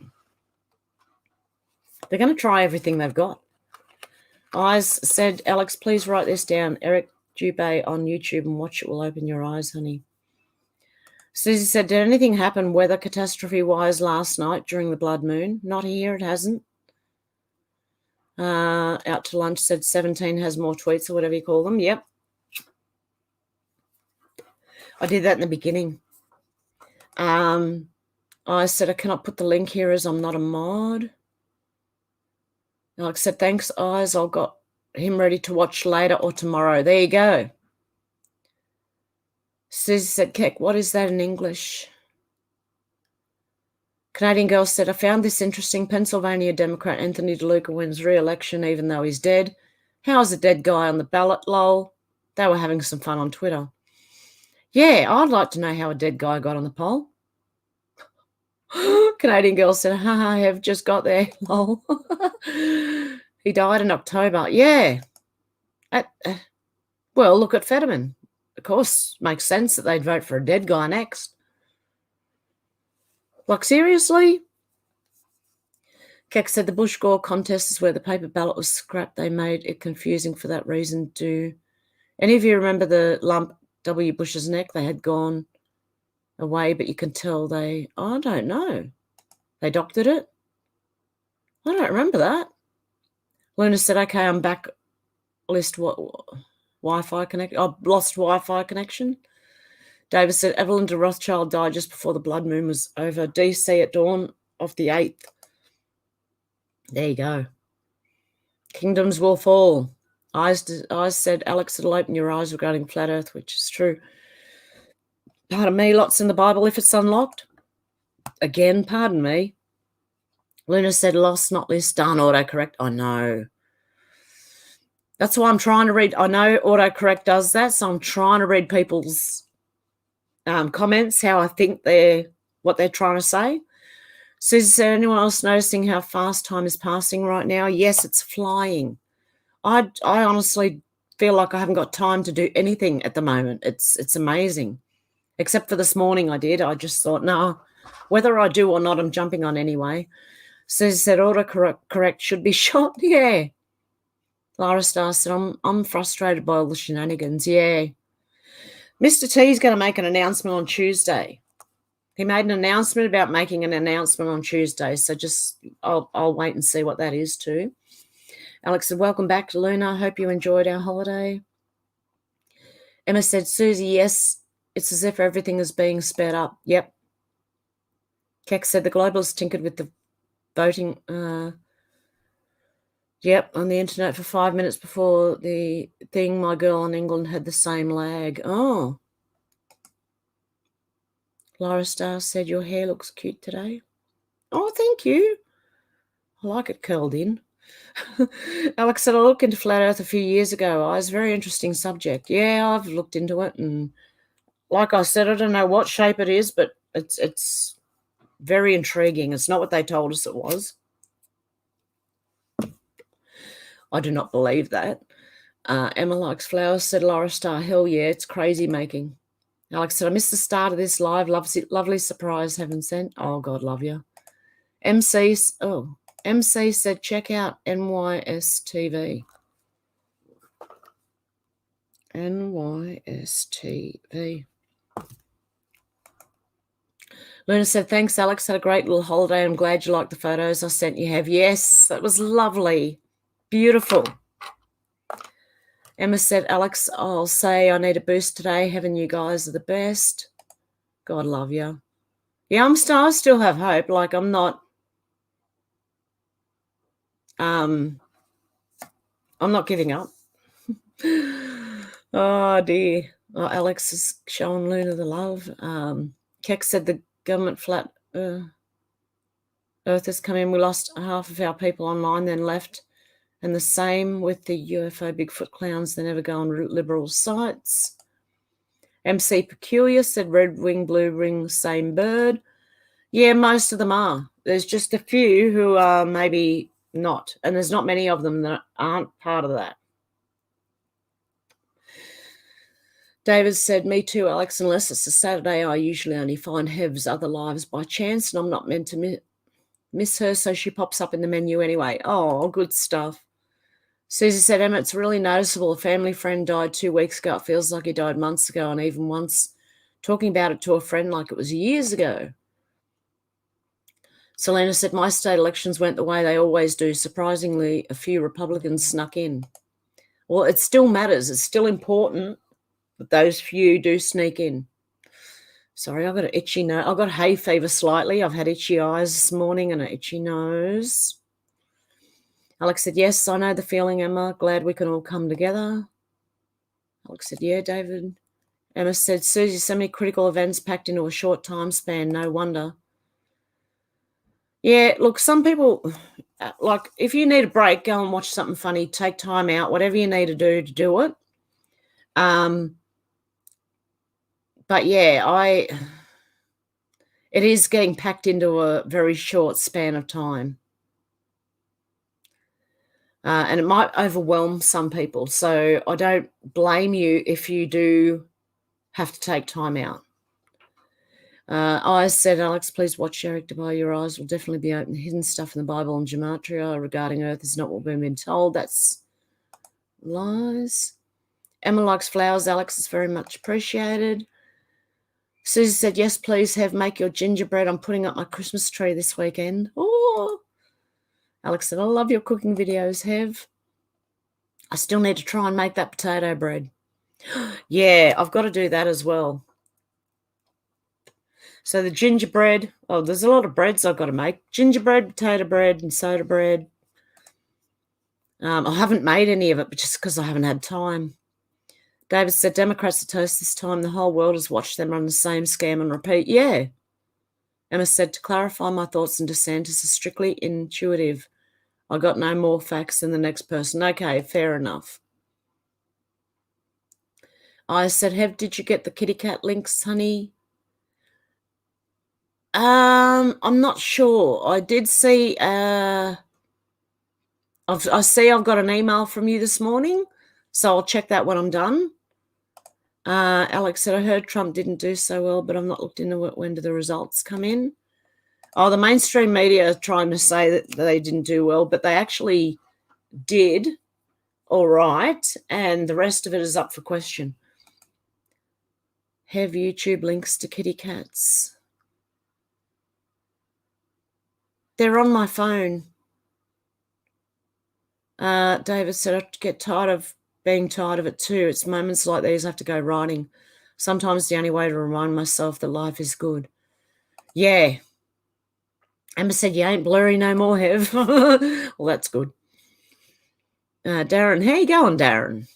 going to try everything they've got. Eyes said, Alex, please write this down. Eric Dubé on YouTube and watch it will open your eyes, honey. Susie said, did anything happen weather catastrophe-wise last night during the blood moon? Not here, it hasn't. Out to lunch said 17 has more tweets or whatever you call them. Yep. I did that in the beginning. I said I cannot put the link here as I'm not a mod. Alex said, thanks, Eyes. I've got him ready to watch later or tomorrow. There you go. Susie said, Keck, what is that in English? Canadian girl said, I found this interesting. Pennsylvania Democrat Anthony DeLuca wins re-election even though he's dead. How is a dead guy on the ballot, lol? They were having some fun on Twitter. Yeah, I'd like to know how a dead guy got on the poll. Canadian girl said, haha, Hev just got there, lol. He died in October. Yeah. Well, look at Fetterman. Of course, makes sense that they'd vote for a dead guy next. Like, seriously? Keck said the Bush-Gore contest is where the paper ballot was scrapped. They made it confusing for that reason. Do any of you remember the lump W. Bush's neck? They had gone away, but you can tell I don't know. They doctored it? I don't remember that. Luna said, okay, I'm back. List what Wi-Fi connection. Oh, lost Wi-Fi connection. David said, Evelyn de Rothschild died just before the blood moon was over. DC at dawn of the 8th. There you go. Kingdoms will fall. Eyes said, Alex, it'll open your eyes regarding flat earth, which is true. Pardon me, lots in the Bible if it's unlocked. Again, pardon me. Luna said, lost, not list, done, autocorrect. I know. That's why I'm trying to read. I know autocorrect does that, so I'm trying to read people's comments, how I think what they're trying to say. Susie said, anyone else noticing how fast time is passing right now? Yes, it's flying. I honestly feel like I haven't got time to do anything at the moment. It's amazing. Except for this morning I did. I just thought, no, whether I do or not, I'm jumping on anyway. Susie said, autocorrect should be shot. Yeah. Lara Star said, I'm frustrated by all the shenanigans. Yeah. Mr. T is going to make an announcement on Tuesday. He made an announcement about making an announcement on Tuesday, so just I'll wait and see what that is too. Alex said, welcome back to Luna. I hope you enjoyed our holiday. Emma said, Susie, yes, it's as if everything is being sped up. Yep. Keck said, the globalists tinkered with the voting. Yep, on the internet for 5 minutes before the thing. My girl in England had the same lag. Oh. Laura Star said, your hair looks cute today. Oh, thank you. I like it curled in. Alex said, I looked into flat earth a few years ago. It's a very interesting subject. Yeah, I've looked into it, and like I said, I don't know what shape it is, but it's very intriguing. It's not what they told us it was. I do not believe that. Emma likes flowers, said Laura Star. Hell yeah, it's crazy making. Alex said, I missed the start of this live. Lovely surprise, heaven sent. Oh, God love you. MC said, check out NYS TV. NYS TV. Luna said, thanks, Alex. Had a great little holiday. I'm glad you liked the photos I sent you, Hev. Yes, that was lovely. Beautiful. Emma said, Alex, I'll say I need a boost today. Heaven, you guys are the best. God love you. Yeah, I still have hope. Like, I'm not giving up. Oh, dear. Oh, Alex is showing Luna the love. Keck said the government flat earth has come in. We lost half of our people online, then left. And the same with the UFO Bigfoot clowns. They never go on liberal sites. MC Peculiar said red wing, blue wing, same bird. Yeah, most of them are. There's just a few who are maybe not. And there's not many of them that aren't part of that. David said, me too, Alex. Unless it's a Saturday, I usually only find Hev's other lives by chance, and I'm not meant to miss her, so she pops up in the menu anyway. Oh, good stuff. Susie said, Emma, it's really noticeable. A family friend died 2 weeks ago. It feels like he died months ago, and even once talking about it to a friend like it was years ago. Selena said, my state elections went the way they always do. Surprisingly, a few Republicans snuck in. Well, it still matters. It's still important that those few do sneak in. Sorry, I've got an itchy nose. I've got hay fever slightly. I've had itchy eyes this morning and an itchy nose. Alex said, yes, I know the feeling, Emma. Glad we can all come together. Alex said, yeah, David. Emma said, Susie, so many critical events packed into a short time span. No wonder. Yeah, look, some people, like, if you need a break, go and watch something funny, take time out, whatever you need to do it. But yeah, it is getting packed into a very short span of time. And it might overwhelm some people. So I don't blame you if you do have to take time out. I said, Alex, please watch Eric Dubai. Your eyes will definitely be open. Hidden stuff in the Bible and gematria regarding Earth is not what we've been told. That's lies. Emma likes flowers. Alex is very much appreciated. Susie said, yes, please, make your gingerbread. I'm putting up my Christmas tree this weekend. Oh, Alex said, I love your cooking videos, Hev. I still need to try and make that potato bread. Yeah, I've got to do that as well. So the gingerbread, there's a lot of breads I've got to make. Gingerbread, potato bread, and soda bread. I haven't made any of it, but just because I haven't had time. David said, Democrats are toast this time. The whole world has watched them run the same scam and repeat. Yeah. Emma said, to clarify, my thoughts on DeSantis are strictly intuitive. I got no more facts than the next person. Okay, fair enough. I said, Hev, did you get the kitty cat links, honey? I'm not sure. I did see, I've got an email from you this morning, so I'll check that when I'm done. Alex said, I heard Trump didn't do so well, but I've not looked into it. When do the results come in? Oh, the mainstream media are trying to say that they didn't do well, but they actually did all right, and the rest of it is up for question. Have YouTube links to kitty cats? They're on my phone. David said, I get tired of being tired of it too. It's moments like these I have to go writing. Sometimes the only way to remind myself that life is good. Yeah. Emma said, you ain't blurry no more, Hev. Well, that's good. Darren, how you going, Darren?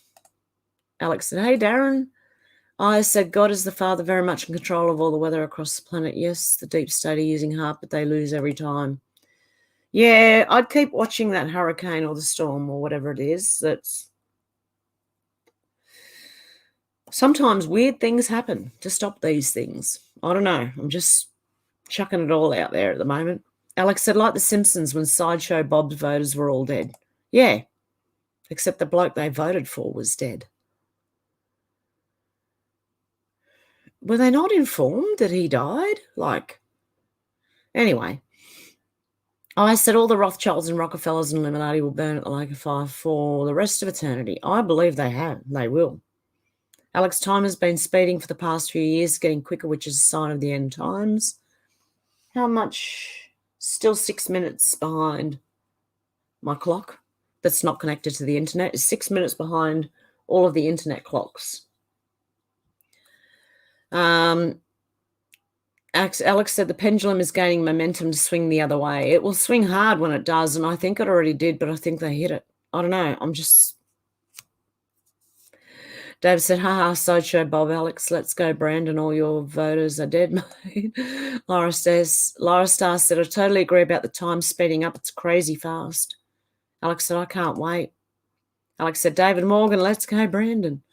Alex said, hey, Darren. I said, God is the Father, very much in control of all the weather across the planet. Yes, the deep state are using HAARP, but they lose every time. Yeah, I'd keep watching that hurricane or the storm or whatever it is. That's sometimes weird things happen to stop these things. I don't know. I'm just chucking it all out there at the moment. Alex said, like the Simpsons when Sideshow Bob's voters were all dead. Yeah, except the bloke they voted for was dead. Were they not informed that he died? Anyway. I said all the Rothschilds and Rockefellers and Illuminati will burn at the Lake of Fire for the rest of eternity. I believe they have. They will. Alex, time has been speeding for the past few years, getting quicker, which is a sign of the end times. How much? Still 6 minutes behind my clock that's not connected to the internet. Is 6 minutes behind all of the internet clocks. Alex said the pendulum is gaining momentum to swing the other way. It will swing hard when it does, and I think it already did, but I think they hit it. I don't know. Dave said, haha, sideshow Bob, Alex, let's go, Brandon. All your voters are dead, mate. Laura Star said, I totally agree about the time speeding up. It's crazy fast. Alex said, I can't wait. Alex said, David Morgan, let's go, Brandon.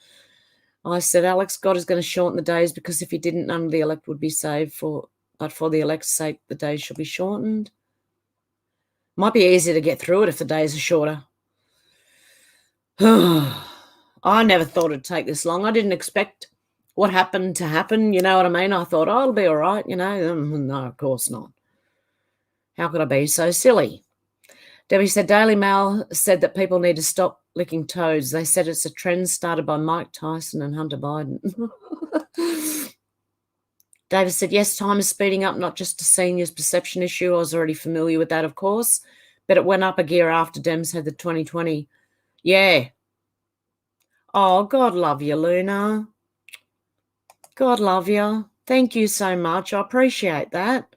I said, Alex, God is going to shorten the days because if he didn't, none of the elect would be saved. But for the elect's sake, the days shall be shortened. Might be easier to get through it if the days are shorter. I never thought it'd take this long. I didn't expect what happened to happen. You know what I mean? I thought, it'll be all right. No, of course not. How could I be so silly? Debbie said, Daily Mail said that people need to stop licking toads. They said it's a trend started by Mike Tyson and Hunter Biden. David said, yes, time is speeding up, not just a seniors perception issue. I was already familiar with that, of course, but it went up a gear after Dems had the 2020. Yeah. Oh, God love you, Luna. God love you. Thank you so much. I appreciate that.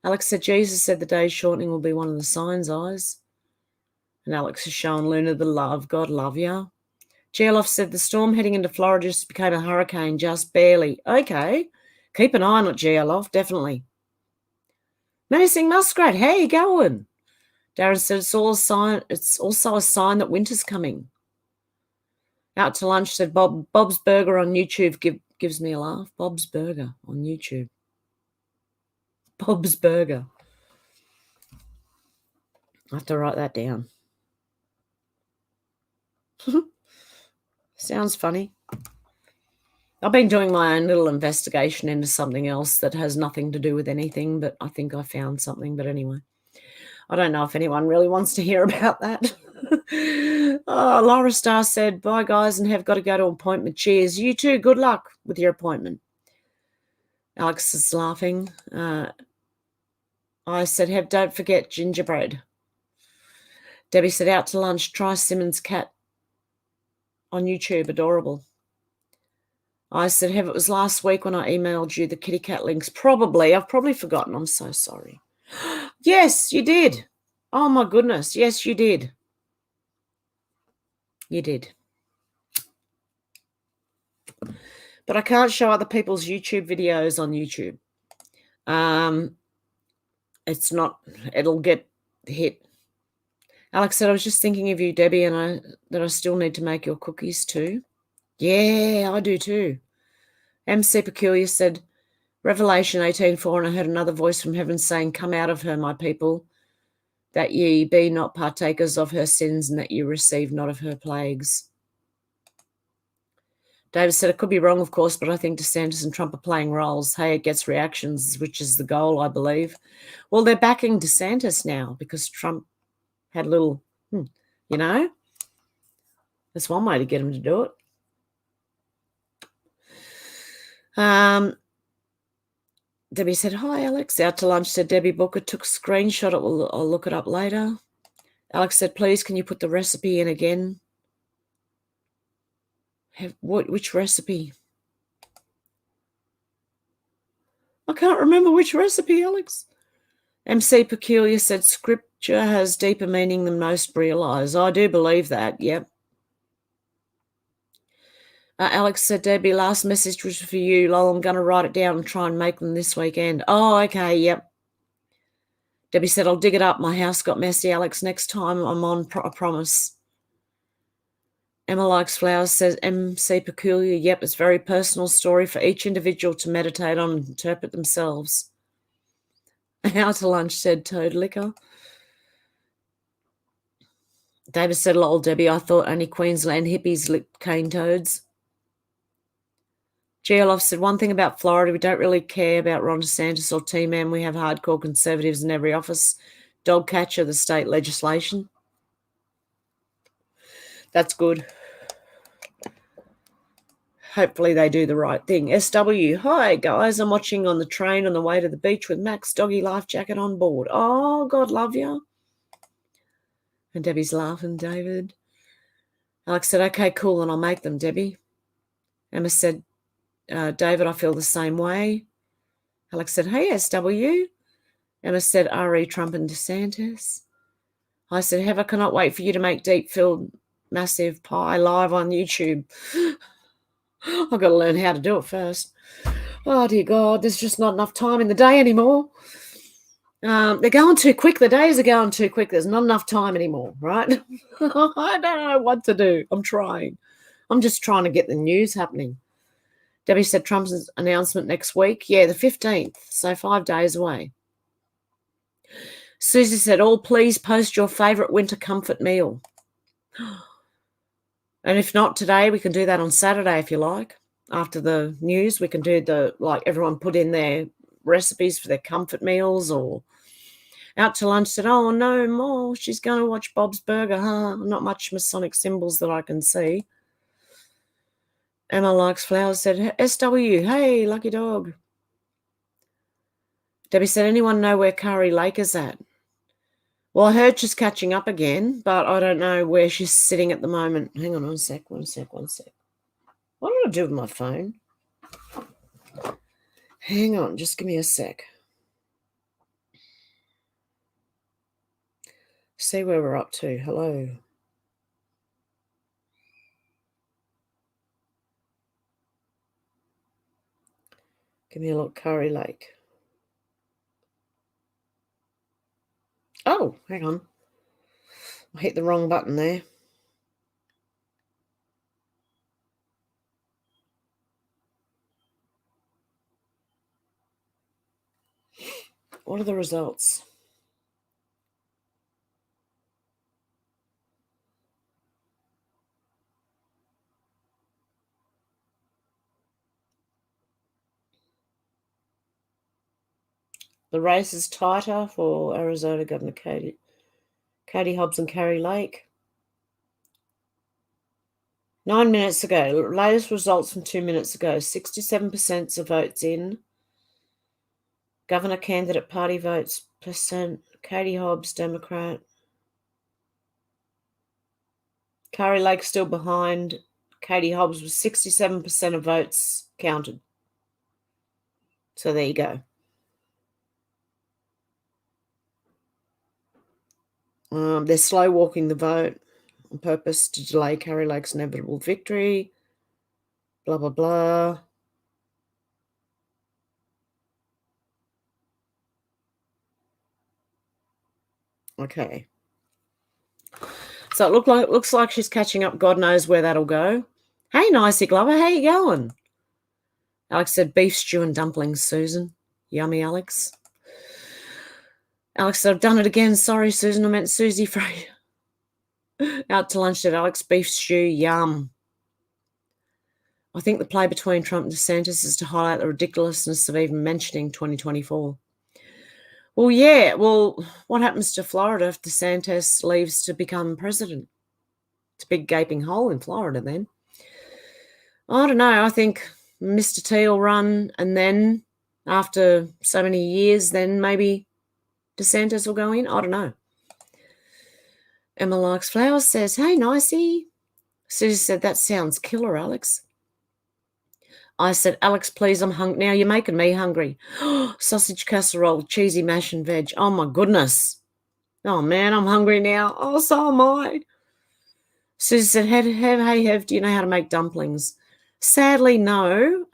Alex said, Jesus said the day shortening will be one of the signs, eyes. And Alex has shown Luna the love. God love you. Geoloff said the storm heading into Florida just became a hurricane, just barely. Okay. Keep an eye on it, Geoloff, definitely. Menacing Muskrat, how you going? Darren said it's also a sign that winter's coming. Out to lunch said Bob's Burger on YouTube gives me a laugh. Bob's Burger on YouTube. Bob's Burger. I have to write that down. Sounds funny. I've been doing my own little investigation into something else that has nothing to do with anything, but I think I found something. But anyway, I don't know if anyone really wants to hear about that. Laura Starr said, bye, guys, and have got to go to appointment. Cheers. You too. Good luck with your appointment. Alex is laughing. I said, don't forget gingerbread. Debbie said, out to lunch. Try Simmons' cat on YouTube. Adorable. I said, it was last week when I emailed you the kitty cat links. Probably. I've probably forgotten. I'm so sorry. Yes, you did. Oh, my goodness. Yes, you did. You did. But I can't show other people's YouTube videos on YouTube. It's not, it'll get hit. Alex said, I was just thinking of you, Debbie, and that I still need to make your cookies too. Yeah, I do too. MC Peculiar said, Revelation 18:4, and I heard another voice from heaven saying, come out of her, my people, that ye be not partakers of her sins, and that ye receive not of her plagues. David said, it could be wrong, of course, but I think DeSantis and Trump are playing roles. Hey, it gets reactions, which is the goal, I believe. Well, they're backing DeSantis now because Trump had a little, that's one way to get him to do it. Debbie said, hi, Alex. Out to lunch, said Debbie Booker. Took a screenshot. I'll look it up later. Alex said, please, can you put the recipe in again? Which recipe? I can't remember which recipe, Alex. MC Peculiar said, scripture has deeper meaning than most realise. I do believe that, yep. Alex said, Debbie, last message was for you. Lol, I'm going to write it down and try and make them this weekend. Oh, okay, yep. Debbie said, I'll dig it up. My house got messy, Alex. Next time I'm on, I promise. Emma Likes Flowers says, MC Peculiar, yep, it's a very personal story for each individual to meditate on and interpret themselves. Out to lunch, said Toad Liquor. David said, lol, Debbie, I thought only Queensland hippies licked cane toads. Geoloff said, one thing about Florida, we don't really care about Ron DeSantis or T-Man. We have hardcore conservatives in every office. Dog catcher, the state legislation. That's good. Hopefully they do the right thing. SW, hi, guys. I'm watching on the train on the way to the beach with Max, doggy life jacket on board. Oh, God love you. And Debbie's laughing, David. Alex said, okay, cool, and I'll make them, Debbie. Emma said, David, I feel the same way. Alex said, hey, SW. Emma said, RE Trump and DeSantis. I said, Hev, I cannot wait for you to make deep-filled massive pie live on YouTube. I've got to learn how to do it first. Oh, dear God, there's just not enough time in the day anymore. They're going too quick. The days are going too quick. There's not enough time anymore, right? I don't know what to do. I'm trying. I'm just trying to get the news happening. Debbie said Trump's announcement next week. Yeah, the 15th, so 5 days away. Susie said, all please post your favourite winter comfort meal. And if not today, we can do that on Saturday if you like. After the news, we can do everyone put in their recipes for their comfort meals. Or Out to lunch said, oh, no more. She's going to watch Bob's Burger, huh? Not much Masonic symbols that I can see. Emma Likes Flowers said, SW, hey, lucky dog. Debbie said, anyone know where Kari Lake is at? Well, I heard she's catching up again, but I don't know where she's sitting at the moment. Hang on one sec. What did I do with my phone? Hang on, just give me a sec. See where we're up to. Hello. Give me a look, Kari Lake. Oh, hang on. I hit the wrong button there. What are the results? The race is tighter for Arizona Governor Katie Hobbs and Kari Lake. 9 minutes ago, latest results from 2 minutes ago, 67% of votes in. Governor candidate party votes percent. Katie Hobbs, Democrat. Kari Lake still behind. Katie Hobbs was 67% of votes counted. So there you go. They're slow walking the vote on purpose to delay Kari Lake's inevitable victory. Blah, blah, blah. Okay. So it looks like she's catching up. God knows where that'll go. Hey, Nicey Glover, how you going? Alex said beef stew and dumplings, Susan. Yummy, Alex. Alex said, I've done it again. Sorry, Susan. I meant Susie Frey. Out to lunch, said Alex. Beef stew, yum. I think the play between Trump and DeSantis is to highlight the ridiculousness of even mentioning 2024. Well, yeah. Well, what happens to Florida if DeSantis leaves to become president? It's a big gaping hole in Florida then. I don't know. I think Mr. T will run, and then after so many years, then maybe DeSantis will go in. I don't know. Emma Likes Flowers says, hey, Nicey. Susie said, that sounds killer, Alex. I said, Alex, please, I'm hungry. Now you're making me hungry. Sausage casserole, cheesy mash and veg. Oh, my goodness. Oh, man, I'm hungry now. Oh, so am I. Susie said, hey, Hev, do you know how to make dumplings? Sadly, no.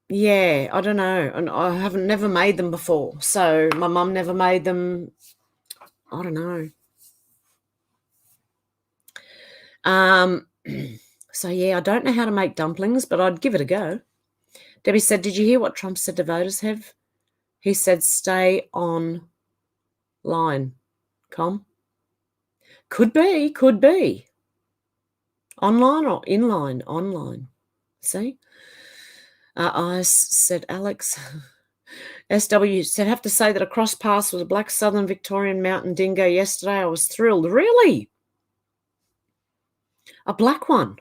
Yeah, I don't know. And I never made them before. So my mum never made them. I don't know. So, yeah, I don't know how to make dumplings, but I'd give it a go. Debbie said, did you hear what Trump said to voters, Hev? He said, stay on line. Could be. Online or inline? Online. See? I said, Alex. SW said, have to say that I crossed paths with a black Southern Victorian mountain dingo yesterday. I was thrilled. Really? A black one?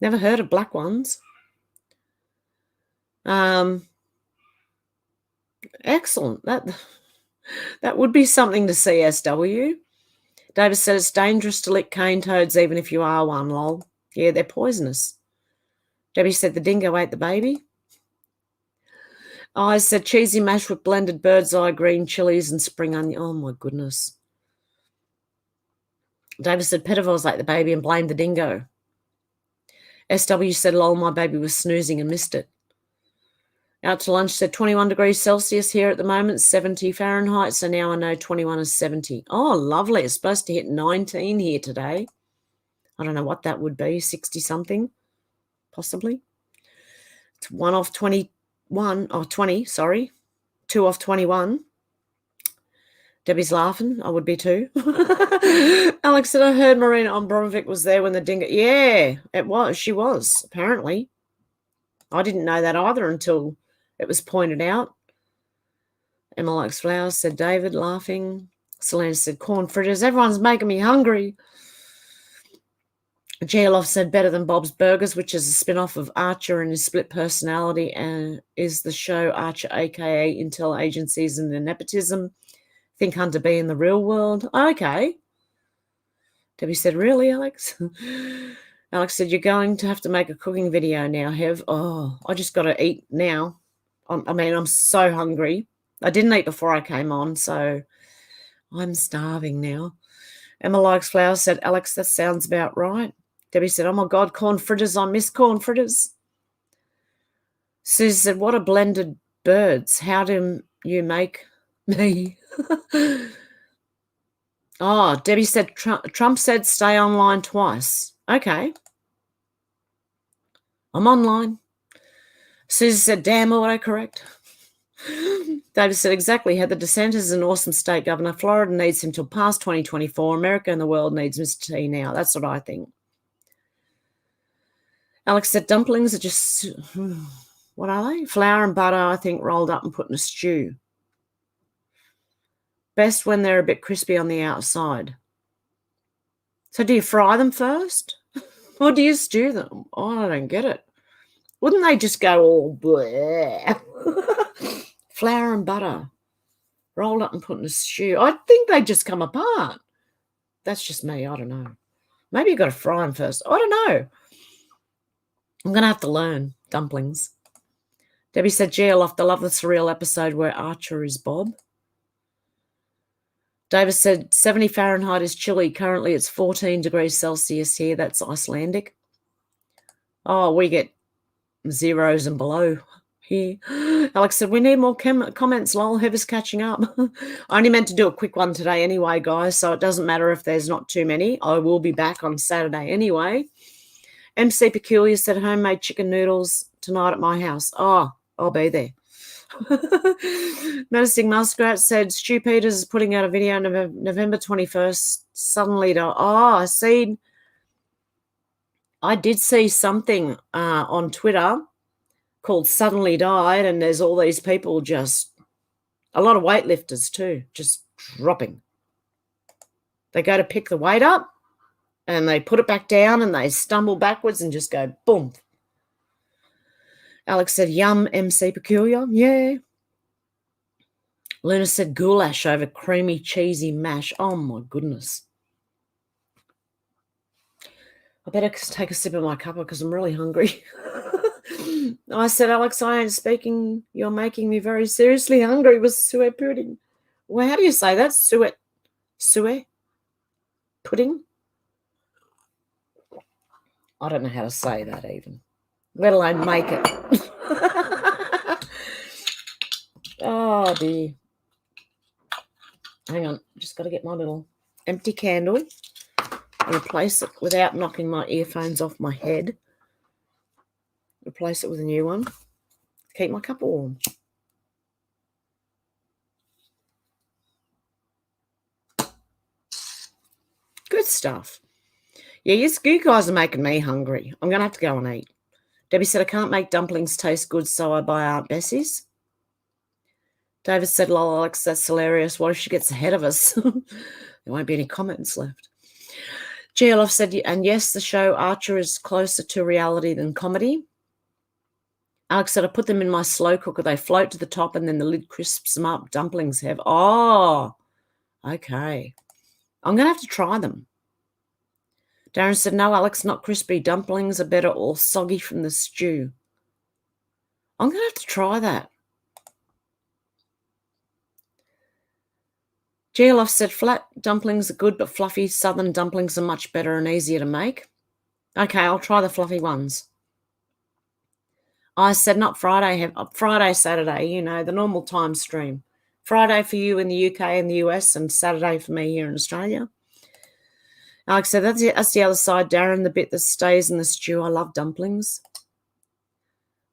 Never heard of black ones. Excellent. That would be something to see, SW. David said it's dangerous to lick cane toads even if you are one, lol. Yeah, they're poisonous. Debbie said the dingo ate the baby. I said cheesy mash with blended bird's eye green chilies and spring onion. Oh, my goodness. David said pedophiles ate the baby and blamed the dingo. SW said, lol, my baby was snoozing and missed it. Out to lunch said 21 degrees Celsius here at the moment, 70 Fahrenheit. So now I know 21 is 70. Oh, lovely. It's supposed to hit 19 here today. I don't know what that would be, 60-something, possibly. It's 1 off 21, oh, 20, sorry. 2 off 21. Debbie's laughing. I would be too. Alex said, I heard Marina Ombrovic was there when the dingo. Yeah, it was. She was, apparently. I didn't know that either until it was pointed out. Emma Likes Flowers, said David, laughing. Selena said, corn fritters. Everyone's making me hungry. Geoloff said, better than Bob's Burgers, which is a spin-off of Archer and his split personality, and is the show Archer, a.k.a. Intel Agencies and the Nepotism. Think Hunter B in the real world. Okay. Debbie said, really, Alex? Alex said, you're going to have to make a cooking video now, Hev. Oh, I just got to eat now. I'm so hungry. I didn't eat before I came on, so I'm starving now. Emma Likes Flowers said, Alex, that sounds about right. Debbie said, oh, my God, corn fritters. I miss corn fritters. Susie said, what are blended birds? How do you make me. Oh, Debbie said Trump said stay online twice. Okay. I'm online. Susan said, damn autocorrect. David said, exactly. Heather DeSantis is an awesome state governor. Florida needs him till past 2024. America and the world needs Mr. T now. That's what I think. Alex said, dumplings are just, what are they? Flour and butter, I think, rolled up and put in a stew. Best when they're a bit crispy on the outside. So do you fry them first? Or do you stew them? Oh, I don't get it. Wouldn't they just go all bleh? Flour and butter rolled up and put in a stew. I think they just come apart. That's just me. I don't know. Maybe you've got to fry them first. I don't know. I'm going to have to learn dumplings. Debbie said, gee, I love the surreal episode where Archer is Bob. Davis said, 70 Fahrenheit is chilly. Currently it's 14 degrees Celsius here. That's Icelandic. Oh, we get zeros and below here. Alex said, we need more comments. Lol, Hev is catching up. I only meant to do a quick one today anyway, guys, so it doesn't matter if there's not too many. I will be back on Saturday anyway. MC Peculiar said, homemade chicken noodles tonight at my house. Oh, I'll be there. Menacing Muskrat said, Stu Peters is putting out a video November 21st. Suddenly, I did see something on Twitter called Suddenly Died, and there's all these people just, a lot of weightlifters too, just dropping. They go to pick the weight up, and they put it back down, and they stumble backwards and just go boom. Alex said, yum, MC Peculiar. Yeah. Luna said, goulash over creamy, cheesy mash. Oh, my goodness. I better take a sip of my cuppa because I'm really hungry. I said, Alex, I ain't speaking. You're making me very seriously hungry with suet pudding. Well, how do you say that? Suet pudding? I don't know how to say that even, let alone make it. Oh, dear. Hang on. Just got to get my little empty candle and replace it without knocking my earphones off my head. Replace it with a new one. Keep my cup warm. Good stuff. Yeah, you guys are making me hungry. I'm going to have to go and eat. Debbie said, I can't make dumplings taste good, so I buy Aunt Bessie's. David said, lol, Alex, that's hilarious. What if she gets ahead of us? There won't be any comments left. GLF said, and yes, the show Archer is closer to reality than comedy. Alex said, I put them in my slow cooker. They float to the top and then the lid crisps them up. Dumplings have. Oh, okay. I'm going to have to try them. Darren said, no, Alex, not crispy. Dumplings are better all soggy from the stew. I'm going to have to try that. GLF said, flat dumplings are good, but fluffy southern dumplings are much better and easier to make. Okay, I'll try the fluffy ones. I said not Friday, Friday, Saturday, you know, the normal time stream. Friday for you in the UK and the US and Saturday for me here in Australia. Alex said, that's the other side, Darren, the bit that stays in the stew. I love dumplings.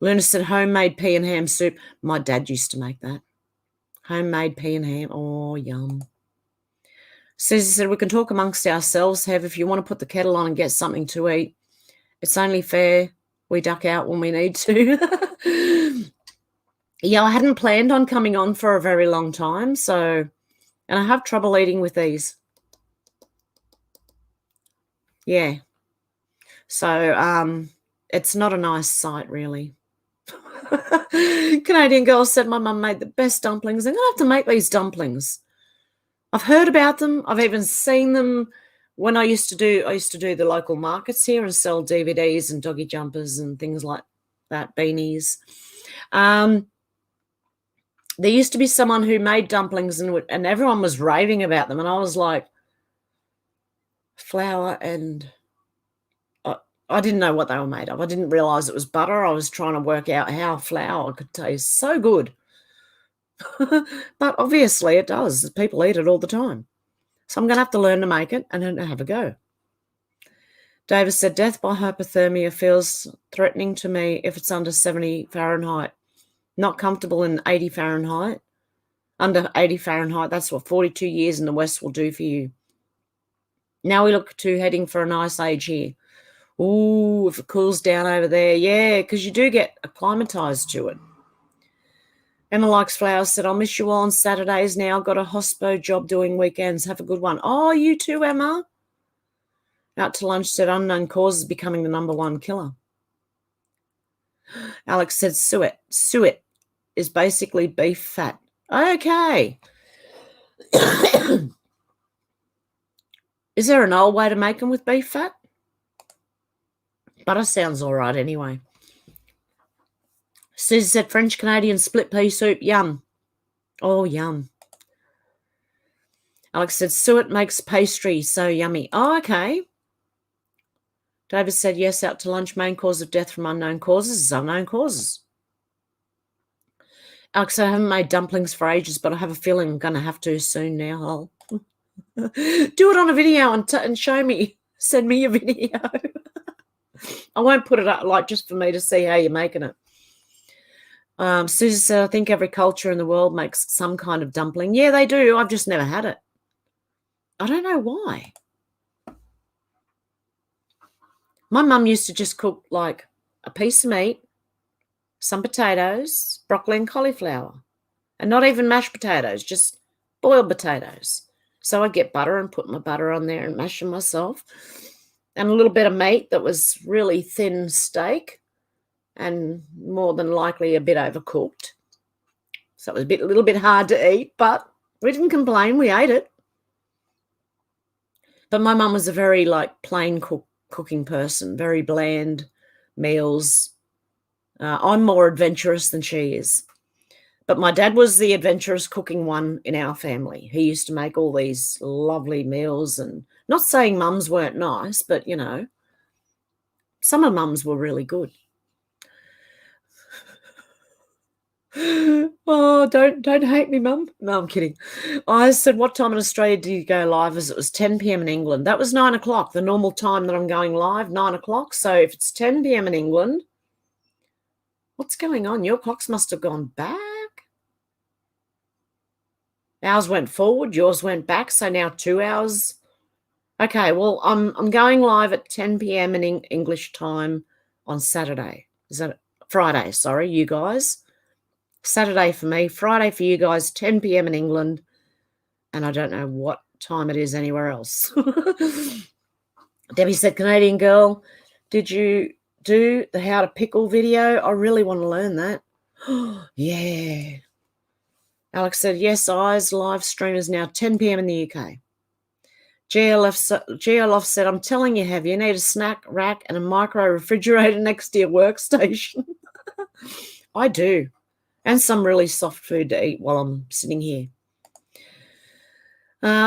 Luna said, homemade pea and ham soup. My dad used to make that. Homemade pea and ham. Oh, yum. Susie said, we can talk amongst ourselves, Hev, if you want to put the kettle on and get something to eat. It's only fair we duck out when we need to. Yeah, I hadn't planned on coming on for a very long time, and I have trouble eating with these. Yeah. So it's not a nice sight, really. Canadian girl said my mum made the best dumplings. I'm going to have to make these dumplings. I've heard about them. I've even seen them when I used to do the local markets here and sell DVDs and doggy jumpers and things like that, beanies. There used to be someone who made dumplings and everyone was raving about them. And I was like, flour and I didn't know what they were made of. I didn't realize it was butter. I was trying to work out how flour could taste so good. But obviously it does. People eat it all the time. So I'm going to have to learn to make it and then have a go. Davis said, death by hypothermia feels threatening to me if it's under 70 Fahrenheit. Not comfortable in 80 Fahrenheit. Under 80 Fahrenheit, that's what 42 years in the West will do for you. Now we look to heading for a nice age here. Ooh, if it cools down over there. Yeah, because you do get acclimatized to it. Emma Likes Flowers said, I'll miss you all on Saturdays now. Got a hospo job doing weekends. Have a good one. Oh, you too, Emma. Out to lunch said, unknown causes becoming the #1 killer. Alex said, suet. Suet is basically beef fat. Okay. Is there an old way to make them with beef fat? Butter sounds all right anyway. Susie said, French Canadian split pea soup. Yum. Oh, yum. Alex said, suet makes pastry so yummy. Oh, okay. David said, yes, out to lunch. Main cause of death from unknown causes is unknown causes. Alex said, I haven't made dumplings for ages, but I have a feeling I'm going to have to soon now. I'll do it on a video and show me. Send me a video. I won't put it up like just for me to see how you're making it. Susie said, I think every culture in the world makes some kind of dumpling. Yeah, they do. I've just never had it. I don't know why. My mum used to just cook like a piece of meat, some potatoes, broccoli and cauliflower, and not even mashed potatoes, just boiled potatoes. So I'd get butter and put my butter on there and mash them myself, and a little bit of meat that was really thin steak and more than likely a bit overcooked. So it was a little bit hard to eat, but we didn't complain. We ate it. But my mum was a very plain cooking person, very bland meals. I'm more adventurous than she is. But my dad was the adventurous cooking one in our family. He used to make all these lovely meals, and not saying mums weren't nice, but, you know, some of mums were really good. Oh, don't hate me, Mum. No, I'm kidding. I said, what time in Australia did you go live? As it was 10 p.m. in England. That was 9 o'clock, the normal time that I'm going live, 9 o'clock. So if it's 10 p.m. in England, what's going on? Your clocks must have gone back. Ours went forward, yours went back, so now 2 hours. Okay, well, I'm going live at 10 p.m. in English time on Saturday. Is that Friday? Sorry, you guys. Saturday for me, Friday for you guys, 10 p.m. in England, and I don't know what time it is anywhere else. Debbie said, Canadian girl, did you do the how to pickle video? I really want to learn that. Yeah. Alex said, yes, eyes live stream is now 10 p.m. in the UK. GLF said, I'm telling you, Hev, you need a snack rack and a micro refrigerator next to your workstation. I do. And some really soft food to eat while I'm sitting here.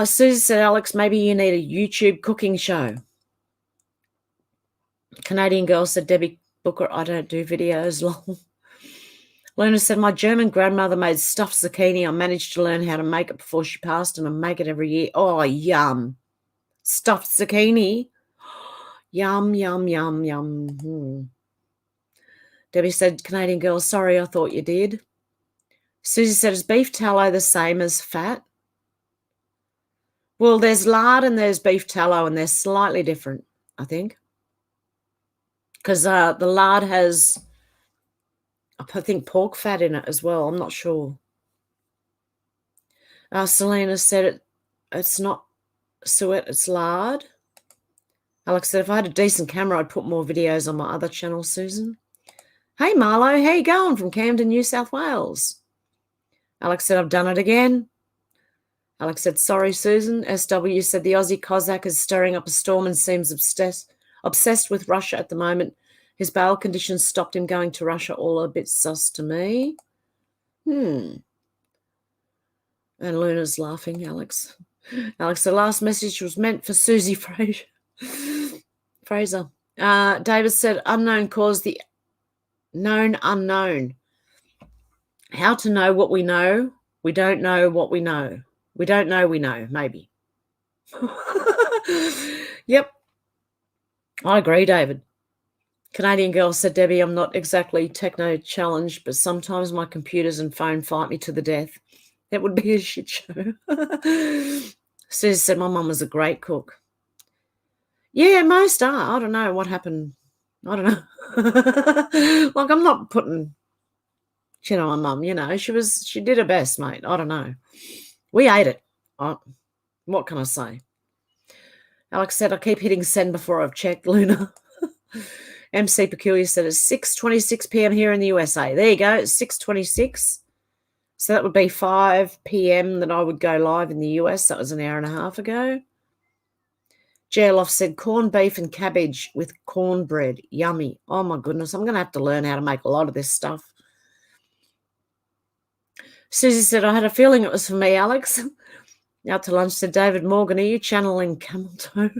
Susie said, Alex, maybe you need a YouTube cooking show. Canadian girl said, Debbie Booker, I don't do videos long. Luna said, my German grandmother made stuffed zucchini. I managed to learn how to make it before she passed, and I make it every year. Oh, yum. Stuffed zucchini. Yum, yum, yum, yum. Debbie said, Canadian girl, sorry, I thought you did. Susie said, is beef tallow the same as fat? Well, there's lard and there's beef tallow, and they're slightly different, I think. Because the lard has, I think, pork fat in it as well. I'm not sure. Selena said it's not suet, it's lard. Alex said, if I had a decent camera, I'd put more videos on my other channel, Susan. Hey, Marlo, how you going from Camden, New South Wales? Alex said, I've done it again. Alex said, sorry, Susan. SW said, the Aussie Cossack is stirring up a storm and seems obsessed with Russia at the moment. His bail conditions stopped him going to Russia, all a bit sus to me. And Luna's laughing, Alex. Alex, the last message was meant for Susie Fraser. David said, unknown cause, the known unknown. How to know what we know We don't know what we know. We don't know we know, maybe. Yep. I agree, David. Canadian girl said, Debbie, I'm not exactly techno-challenged, but sometimes my computers and phone fight me to the death. That would be a shit show. Susie said, my mum was a great cook. Yeah, most are. I don't know what happened. I don't know. Like, I'm not putting shit on my mum, she did her best, mate. I don't know. We ate it. What can I say? Alex said, I keep hitting send before I've checked, Luna. MC Peculiar said it's 6:26 p.m. here in the USA. There you go, it's 6:26. So that would be 5 p.m. that I would go live in the US. That was an hour and a half ago. Gerloff said corned beef and cabbage with cornbread. Yummy. Oh, my goodness. I'm going to have to learn how to make a lot of this stuff. Susie said, I had a feeling it was for me, Alex. Out to lunch said, David Morgan, are you channeling camel toe?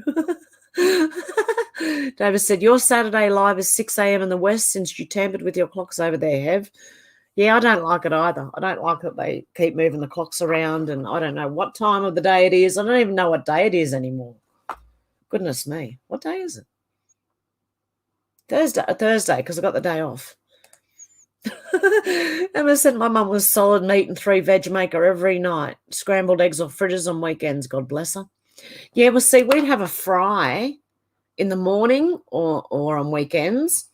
David said, your Saturday live is 6 a.m. in the West since you tampered with your clocks over there, Hev. Yeah, I don't like it either. I don't like that they keep moving the clocks around and I don't know what time of the day it is. I don't even know what day it is anymore. Goodness me. What day is it? Thursday, because I got the day off. Emma said my mum was solid meat and 3 veg maker every night. Scrambled eggs or fritters on weekends, God bless her. Yeah, well, see, we'd have a fry in the morning or on weekends,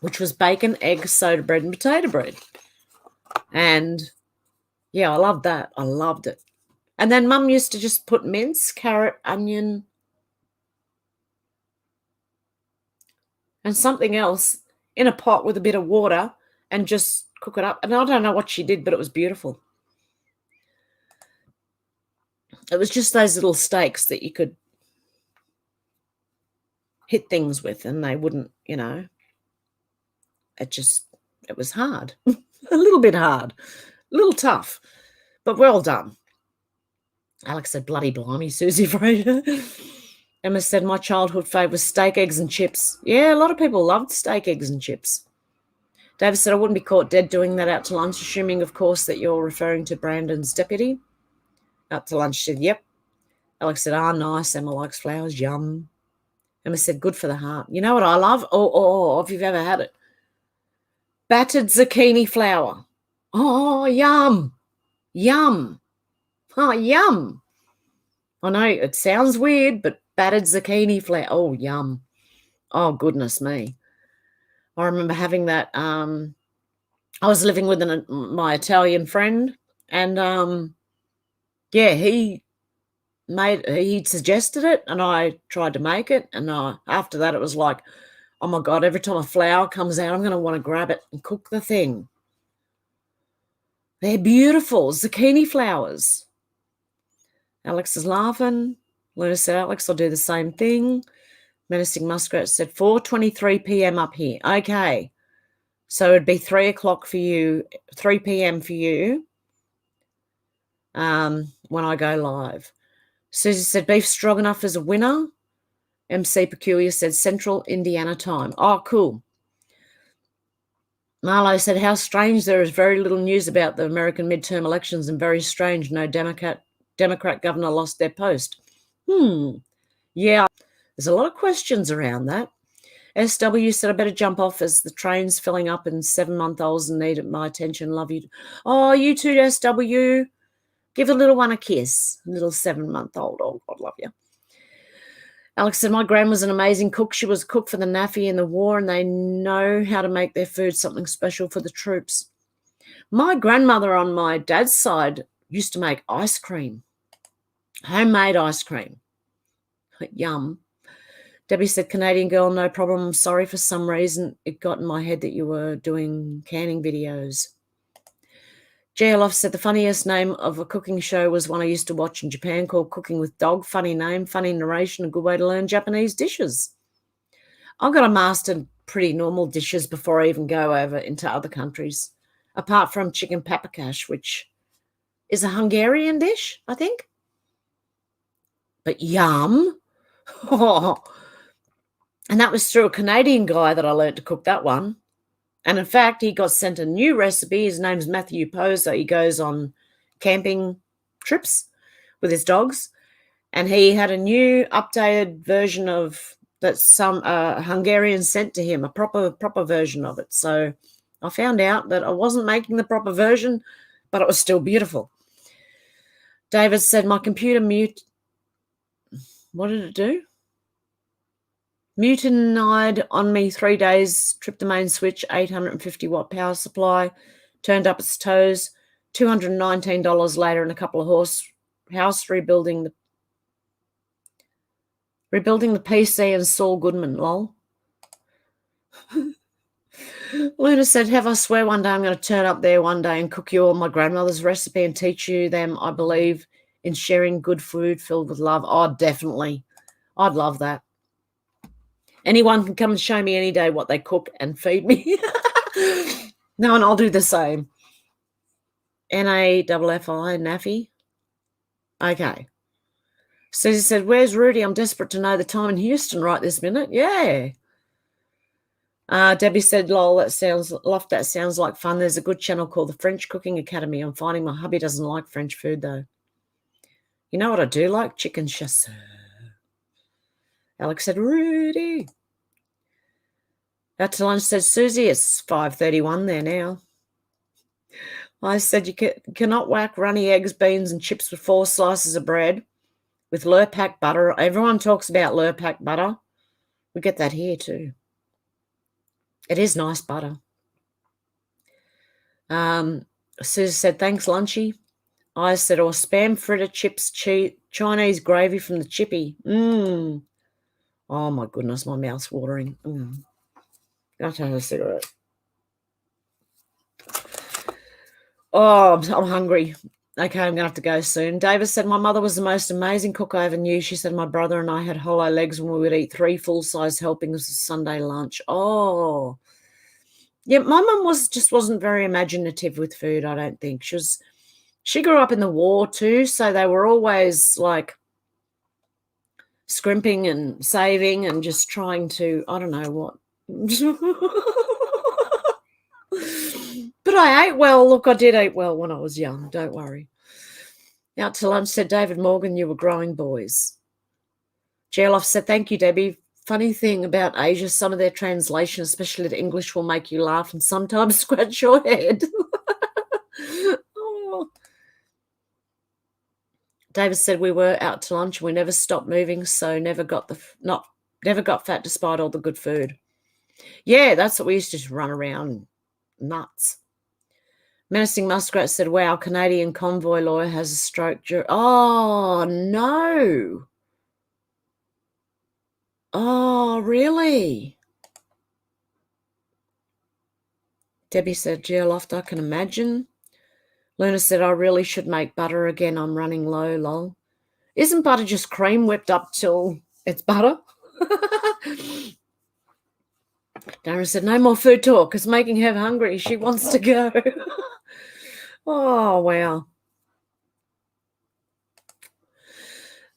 which was bacon, eggs, soda bread, and potato bread. And, yeah, I loved that. I loved it. And then Mum used to just put mince, carrot, onion, and something else in a pot with a bit of water and just cook it up. And I don't know what she did, but it was beautiful. It was just those little steaks that you could hit things with and they wouldn't, it was hard. A little bit hard, a little tough, but well done. Alex said, bloody blimey, Susie Fraser. Emma said, my childhood favourite was steak, eggs and chips. Yeah, a lot of people loved steak, eggs and chips. David said, I wouldn't be caught dead doing that out to lunch, assuming, of course, that you're referring to Brandon's deputy. Out to lunch, said, yep. Alex said, nice. Emma likes flowers, yum. Emma said, good for the heart. You know what I love? If you've ever had it. Battered zucchini flour. Oh, yum. Yum. Oh, yum. I know it sounds weird, but battered zucchini flour. Oh, yum. Oh, goodness me. I remember having that. I was living with my Italian friend, and he suggested it, and I tried to make it, and after that, it was like, oh my God! Every time a flower comes out, I'm going to want to grab it and cook the thing. They're beautiful zucchini flowers. Alex is laughing. Luna said, Alex, I'll do the same thing. Menacing Muskrat said 4:23 p.m. up here. Okay. So it'd be 3 o'clock for you, 3 p.m. for you when I go live. Susie said beef stroganoff is a winner. MC Peculiar said Central Indiana time. Oh, cool. Marlo said, how strange there is very little news about the American midterm elections and very strange no Democrat governor lost their post. Yeah, there's a lot of questions around that. SW said, I better jump off as the train's filling up and 7-month-olds need my attention. Love you. Oh, you too, SW. Give a little one a kiss. A little 7-month-old. Oh, God love you. Alex said, my gran was an amazing cook. She was a cook for the NAFI in the war, and they know how to make their food something special for the troops. My grandmother on my dad's side used to make ice cream, homemade ice cream. Yum. Debbie said, Canadian girl, no problem. I'm sorry, for some reason it got in my head that you were doing canning videos. JLF said the funniest name of a cooking show was one I used to watch in Japan called Cooking with Dog. Funny name, funny narration, a good way to learn Japanese dishes. I've got to master pretty normal dishes before I even go over into other countries, apart from chicken paprikash, which is a Hungarian dish, I think. But yum. And that was through a Canadian guy that I learned to cook that one. And in fact, he got sent a new recipe. His name's Matthew Poser. He goes on camping trips with his dogs, and he had a new updated version of that some Hungarian sent to him, a proper version of it. So I found out that I wasn't making the proper version, but it was still beautiful. David said, my computer what did it do? Mutinied on me 3 days, tripped the main switch, 850 watt power supply, turned up its toes, $219 later and a couple of house rebuilding the PC and Saul Goodman, lol. Luna said, Hev, I swear one day I'm going to turn up there one day and cook you all my grandmother's recipe and teach you them. I believe in sharing good food filled with love. Oh, definitely. I'd love that. Anyone can come and show me any day what they cook and feed me. No, and I'll do the same. NAFFI, Naffy. Okay. Susie said, where's Rudy? I'm desperate to know the time in Houston right this minute. Yeah. Debbie said, lol, that sounds like fun. There's a good channel called the French Cooking Academy. I'm finding my hubby doesn't like French food, though. You know what I do like? Chicken chasseur. Alex said, Rudy. Out to lunch said, Susie, it's 5:31 there now. I said, you cannot whack runny eggs, beans, and chips with 4 slices of bread with Lurpak butter. Everyone talks about Lurpak butter. We get that here too. It is nice butter. Susie said, thanks, Lunchy. I said, or spam fritter chips, Chinese gravy from the chippy. Oh, my goodness, my mouth's watering. I'll take a cigarette. Oh, I'm hungry. Okay, I'm going to have to go soon. Davis said, my mother was the most amazing cook I ever knew. She said, my brother and I had hollow legs when we would eat 3 full-size helpings of Sunday lunch. Oh. Yeah, my mum wasn't very imaginative with food, I don't think. She grew up in the war too, so they were always like scrimping and saving and just trying to, I don't know what. But I ate well. Look, I did eat well when I was young. Don't worry. Out to lunch said, David Morgan, you were growing boys. Gerloff said, thank you, Debbie. Funny thing about Asia, some of their translation, especially the English, will make you laugh and sometimes scratch your head. Oh. David said, we were out to lunch. We never stopped moving, so never got fat despite all the good food. Yeah, that's what we used to run around nuts. Menacing Muskrat said, wow, Canadian convoy lawyer has a stroke. Oh, no. Oh, really? Debbie said, Geoloft, I can imagine. Luna said, I really should make butter again. I'm running low, lol. Isn't butter just cream whipped up till it's butter? Darren said, no more food talk. It's making her hungry. She wants to go. Oh, wow.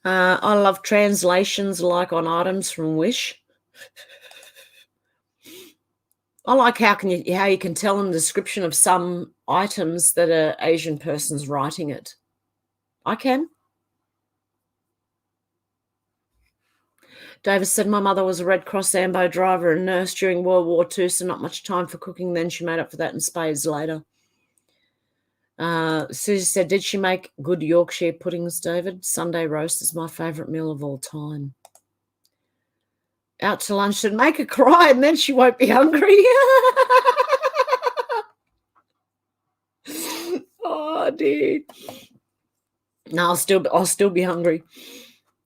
I love translations like on items from Wish. I like how you can tell in the description of some items that an Asian person's writing it. I can. Davis said, my mother was a Red Cross ambo driver and nurse during World War II, so not much time for cooking then. She made up for that in spades later. Susie said, did she make good Yorkshire puddings, David? Sunday roast is my favourite meal of all time. Out to lunch said, make her cry and then she won't be hungry. Oh, dear. No, I'll still be hungry.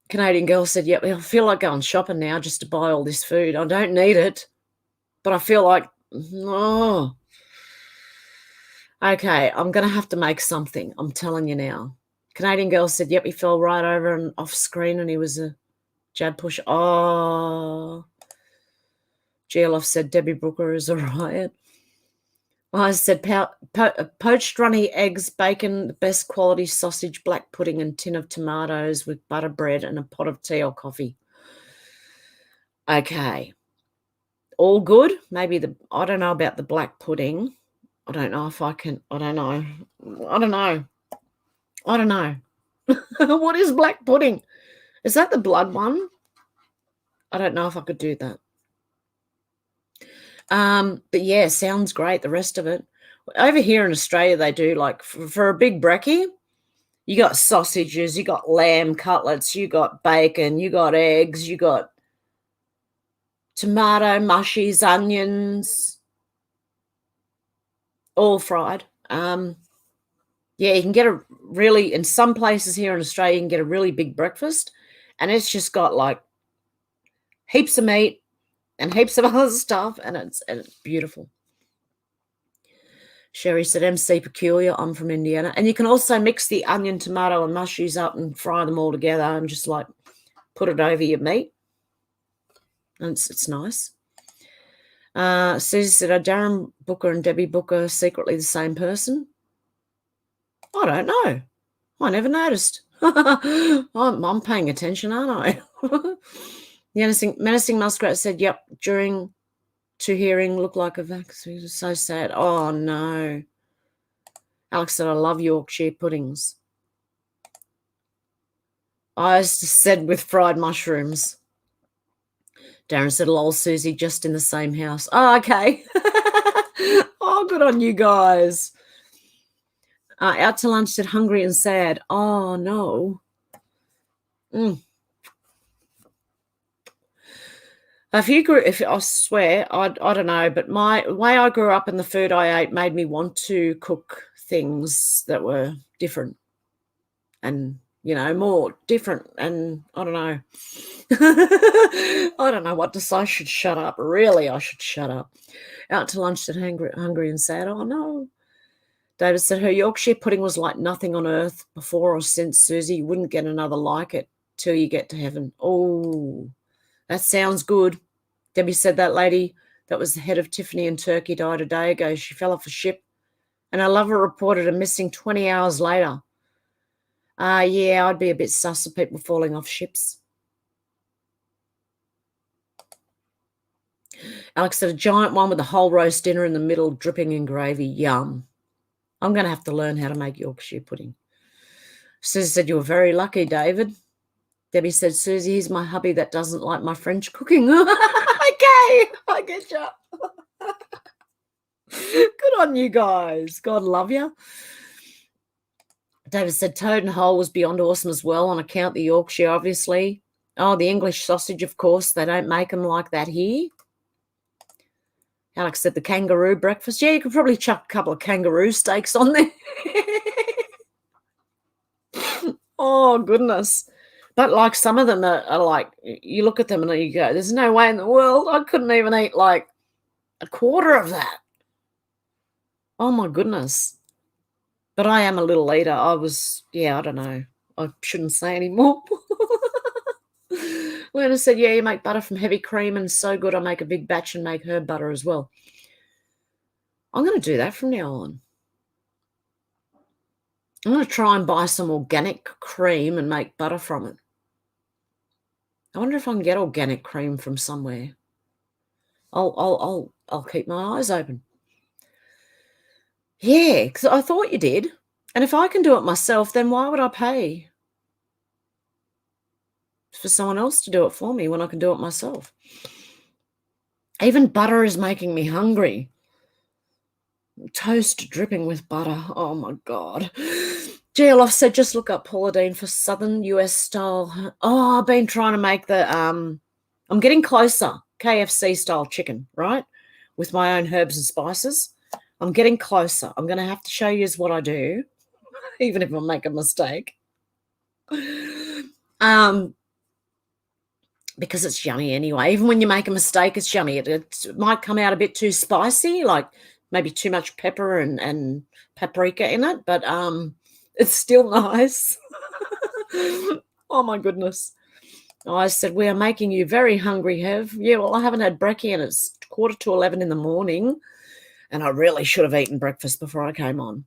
Canadian girl said, yep, I feel like going shopping now just to buy all this food. I don't need it, but I feel like, oh. Okay, I'm going to have to make something. I'm telling you now. Canadian girl said, yep, he fell right over and off screen and he was a jab push. Oh. Geoloff said, Debbie Brooker is a riot. I said, poached runny eggs, bacon, the best quality sausage, black pudding, and tin of tomatoes with butter bread and a pot of tea or coffee. Okay. All good. Maybe I don't know about the black pudding. I don't know if I can, I don't know. I don't know. What is black pudding? Is that the blood one? I don't know if I could do that. But yeah, sounds great. The rest of it. Over here in Australia, they do like for a big brekkie, you got sausages, you got lamb cutlets, you got bacon, you got eggs, you got tomato, mushies, onions, all fried. Yeah, you can get in some places here in Australia, you can get a really big breakfast, and it's just got like heaps of meat and heaps of other stuff, and it's beautiful. Sherry said, MC Peculiar, I'm from Indiana. And you can also mix the onion, tomato, and mushies up and fry them all together and just like put it over your meat. And it's nice. Susie said, are Darren Booker and Debbie Booker secretly the same person? I don't know. I never noticed. I'm paying attention, aren't I? The menacing muskrat said, yep, during to hearing look like a vaccine. So sad. Oh, no. Alex said, I love Yorkshire puddings. I said with fried mushrooms. Darren said, lol, Susie, just in the same house. Oh, okay. Oh, good on you guys. Out to lunch said, hungry and sad. Oh, no. If I swear, I don't know, but my way I grew up and the food I ate made me want to cook things that were different and, you know, more different. And I don't know. I don't know what to say. I should shut up. Really, I should shut up. Out to lunch said, hungry and sad. Oh, no. David said, her Yorkshire pudding was like nothing on earth before or since, Susie. You wouldn't get another like it till you get to heaven. Oh, that sounds good. Debbie said that lady that was the head of Tiffany and Turkey died a day ago. She fell off a ship, and her lover reported her missing 20 hours later. Yeah, I'd be a bit sus of people falling off ships. Alex said, a giant one with a whole roast dinner in the middle, dripping in gravy. Yum. I'm going to have to learn how to make Yorkshire pudding. Susie said, you were very lucky, David. Debbie said, Susie, he's my hubby that doesn't like my French cooking. Okay, I get you. Good on you guys. God love you. David said, toad and hole was beyond awesome as well on account of the Yorkshire, obviously. Oh, the English sausage, of course. They don't make them like that here. Alex said the kangaroo breakfast. Yeah, you could probably chuck a couple of kangaroo steaks on there. Oh, goodness. But like some of them are like, you look at them and you go, there's no way in the world I couldn't even eat like a quarter of that. Oh, my goodness. But I am a little eater. I don't know. I shouldn't say anymore. Lena said, yeah, you make butter from heavy cream and so good I make a big batch and make herb butter as well. I'm going to do that from now on. I'm going to try and buy some organic cream and make butter from it. I wonder if I can get organic cream from somewhere. I'll keep my eyes open. Yeah, because I thought you did. And if I can do it myself, then why would I pay for someone else to do it for me when I can do it myself? Even butter is making me hungry. Toast dripping with butter. Oh, my God. GLF said, just look up Paula Deen for Southern US style. Oh, I've been trying to make the, I'm getting closer. KFC style chicken, right? With my own herbs and spices. I'm getting closer. I'm going to have to show you what I do, even if I make a mistake. Because it's yummy anyway. Even when you make a mistake, it's yummy. It might come out a bit too spicy, like maybe too much pepper and paprika in it, but it's still nice. Oh, my goodness. I said, we are making you very hungry, Hev. Yeah, well, I haven't had brekkie and it's 11:15 in the morning, and I really should have eaten breakfast before I came on.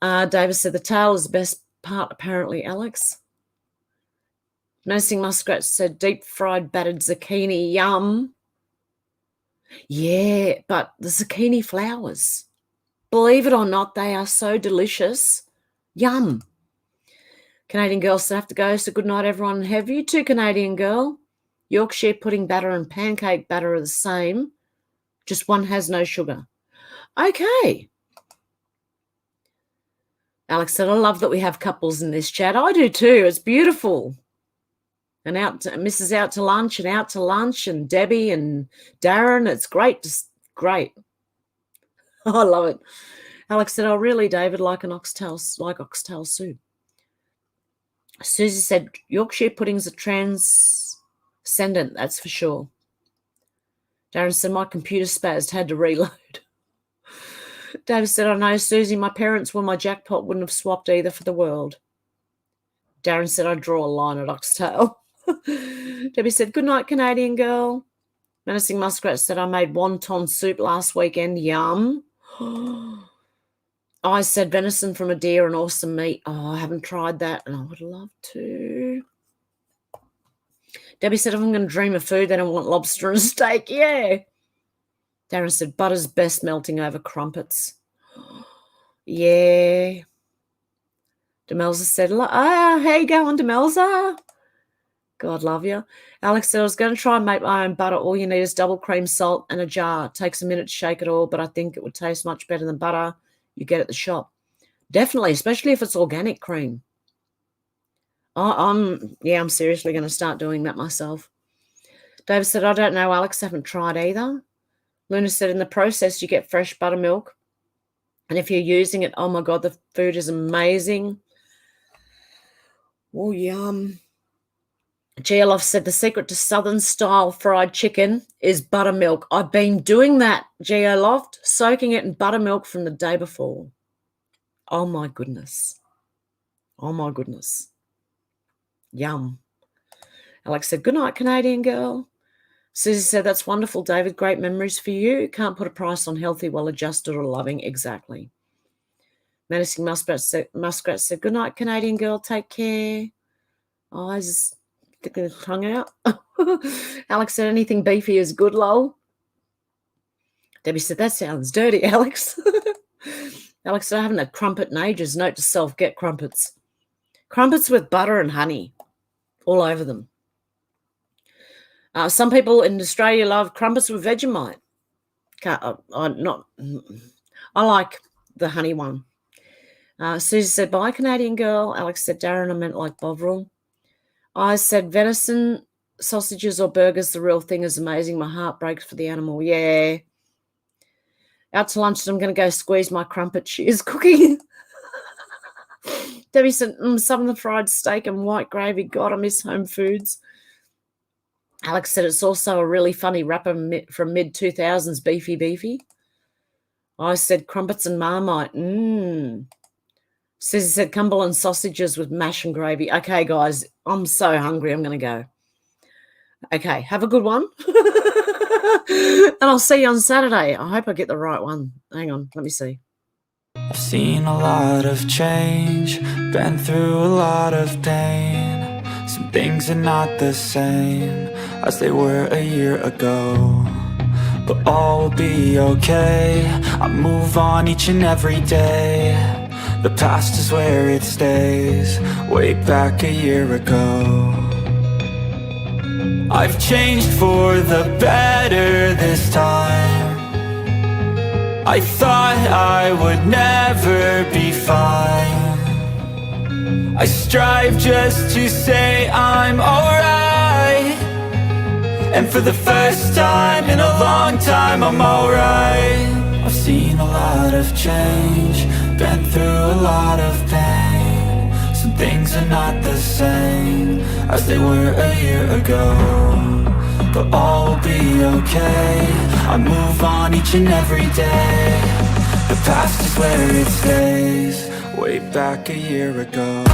David said, the tail is the best part, apparently, Alex. Nursing Muskrat said, deep-fried battered zucchini, yum. Yeah, but the zucchini flowers, believe it or not, they are so delicious. Yum. Canadian girl still have to go, so good night, everyone. Have you too, Canadian girl? Yorkshire pudding batter and pancake batter are the same, just one has no sugar. Okay. Alex said, I love that we have couples in this chat. I do too. It's beautiful. And Mrs. Out to lunch and Debbie and Darren. It's great. Just great. I love it. Alex said, oh, really, David, like oxtail soup. Susie said, Yorkshire puddings are transcendent, that's for sure. Darren said, my computer spazzed, had to reload. David said, I know, Susie, my parents won my jackpot, wouldn't have swapped either for the world. Darren said, I draw a line at oxtail. Debbie said, good night, Canadian girl. Menacing Muskrat said, I made wonton soup last weekend. Yum. I said, venison from a deer and awesome meat. Oh, I haven't tried that, and I would love to. Debbie said, if I'm going to dream of food, then I want lobster and steak. Yeah. Darren said, butter's best melting over crumpets. Yeah. Demelza said, how you going, Demelza? God love you. Alex said, I was going to try and make my own butter. All you need is double cream, salt, and a jar. It takes a minute to shake it all, but I think it would taste much better than butter you get at the shop. Definitely, especially if it's organic cream. I'm seriously going to start doing that myself. David said, I don't know, Alex, haven't tried either. Luna said, in the process, you get fresh buttermilk. And if you're using it, oh, my God, the food is amazing. Oh, yum. GLF said, the secret to Southern-style fried chicken is buttermilk. I've been doing that, GLoft, soaking it in buttermilk from the day before. Oh, my goodness. Oh, my goodness. Yum. Alex said, good night, Canadian girl. Susie said, that's wonderful, David. Great memories for you. Can't put a price on healthy, well-adjusted or loving. Exactly. Menacing Muskrat said, good night, Canadian girl. Take care. Eyes sticking his tongue out. Alex said, anything beefy is good, lol. Debbie said, that sounds dirty, Alex. Alex said, I haven't had crumpet in ages. Note to self, get crumpets. Crumpets with butter and honey all over them. Some people in Australia love crumpets with Vegemite. I like the honey one. Susie said, bye, Canadian girl. Alex said, Darren, I meant like Bovril. I said, venison, sausages or burgers, the real thing is amazing. My heart breaks for the animal. Yeah. Out to lunch, and I'm going to go squeeze my crumpet. She is cooking. Debbie said, some of the fried steak and white gravy. God, I miss home foods. Alex said, it's also a really funny rapper from mid-2000s, beefy. I said, crumpets and Marmite. Susie said, Cumberland sausages with mash and gravy. Okay, guys, I'm so hungry. I'm going to go. Okay, have a good one. And I'll see you on Saturday. I hope I get the right one. Hang on, let me see. I've seen a lot of change, been through a lot of pain. Some things are not the same as they were a year ago, but all will be okay. I move on each and every day. The past is where it stays, way back a year ago. I've changed for the better this time. I thought I would never be fine. I strive just to say I'm alright, and for the first time in a long time I'm alright. I've seen a lot of change, been through a lot of pain. Some things are not the same as they were a year ago, but all will be okay. I move on each and every day. The past is where it stays, way back a year ago.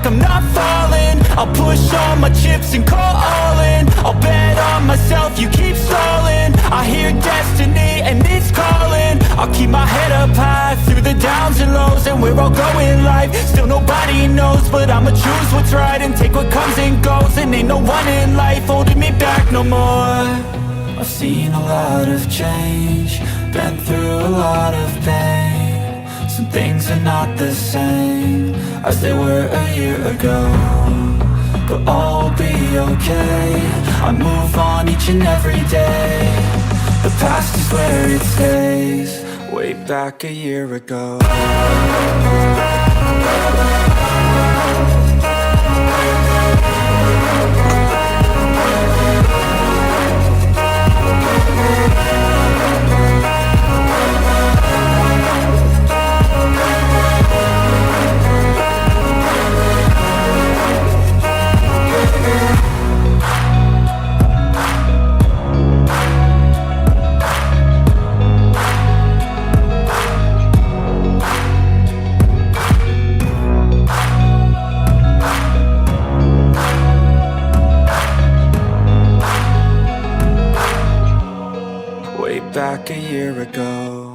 I'm not falling. I'll push all my chips and call all in. I'll bet on myself, you keep stalling. nobody knows, but I'ma choose what's right and take what comes and goes. And ain't no one in life holding me back no more. I've seen a lot of change, been through a lot of pain. Some things are not the same as they were a year ago, but all will be okay. I move on each and every day. The past is where it stays, way back a year ago. Back a year ago.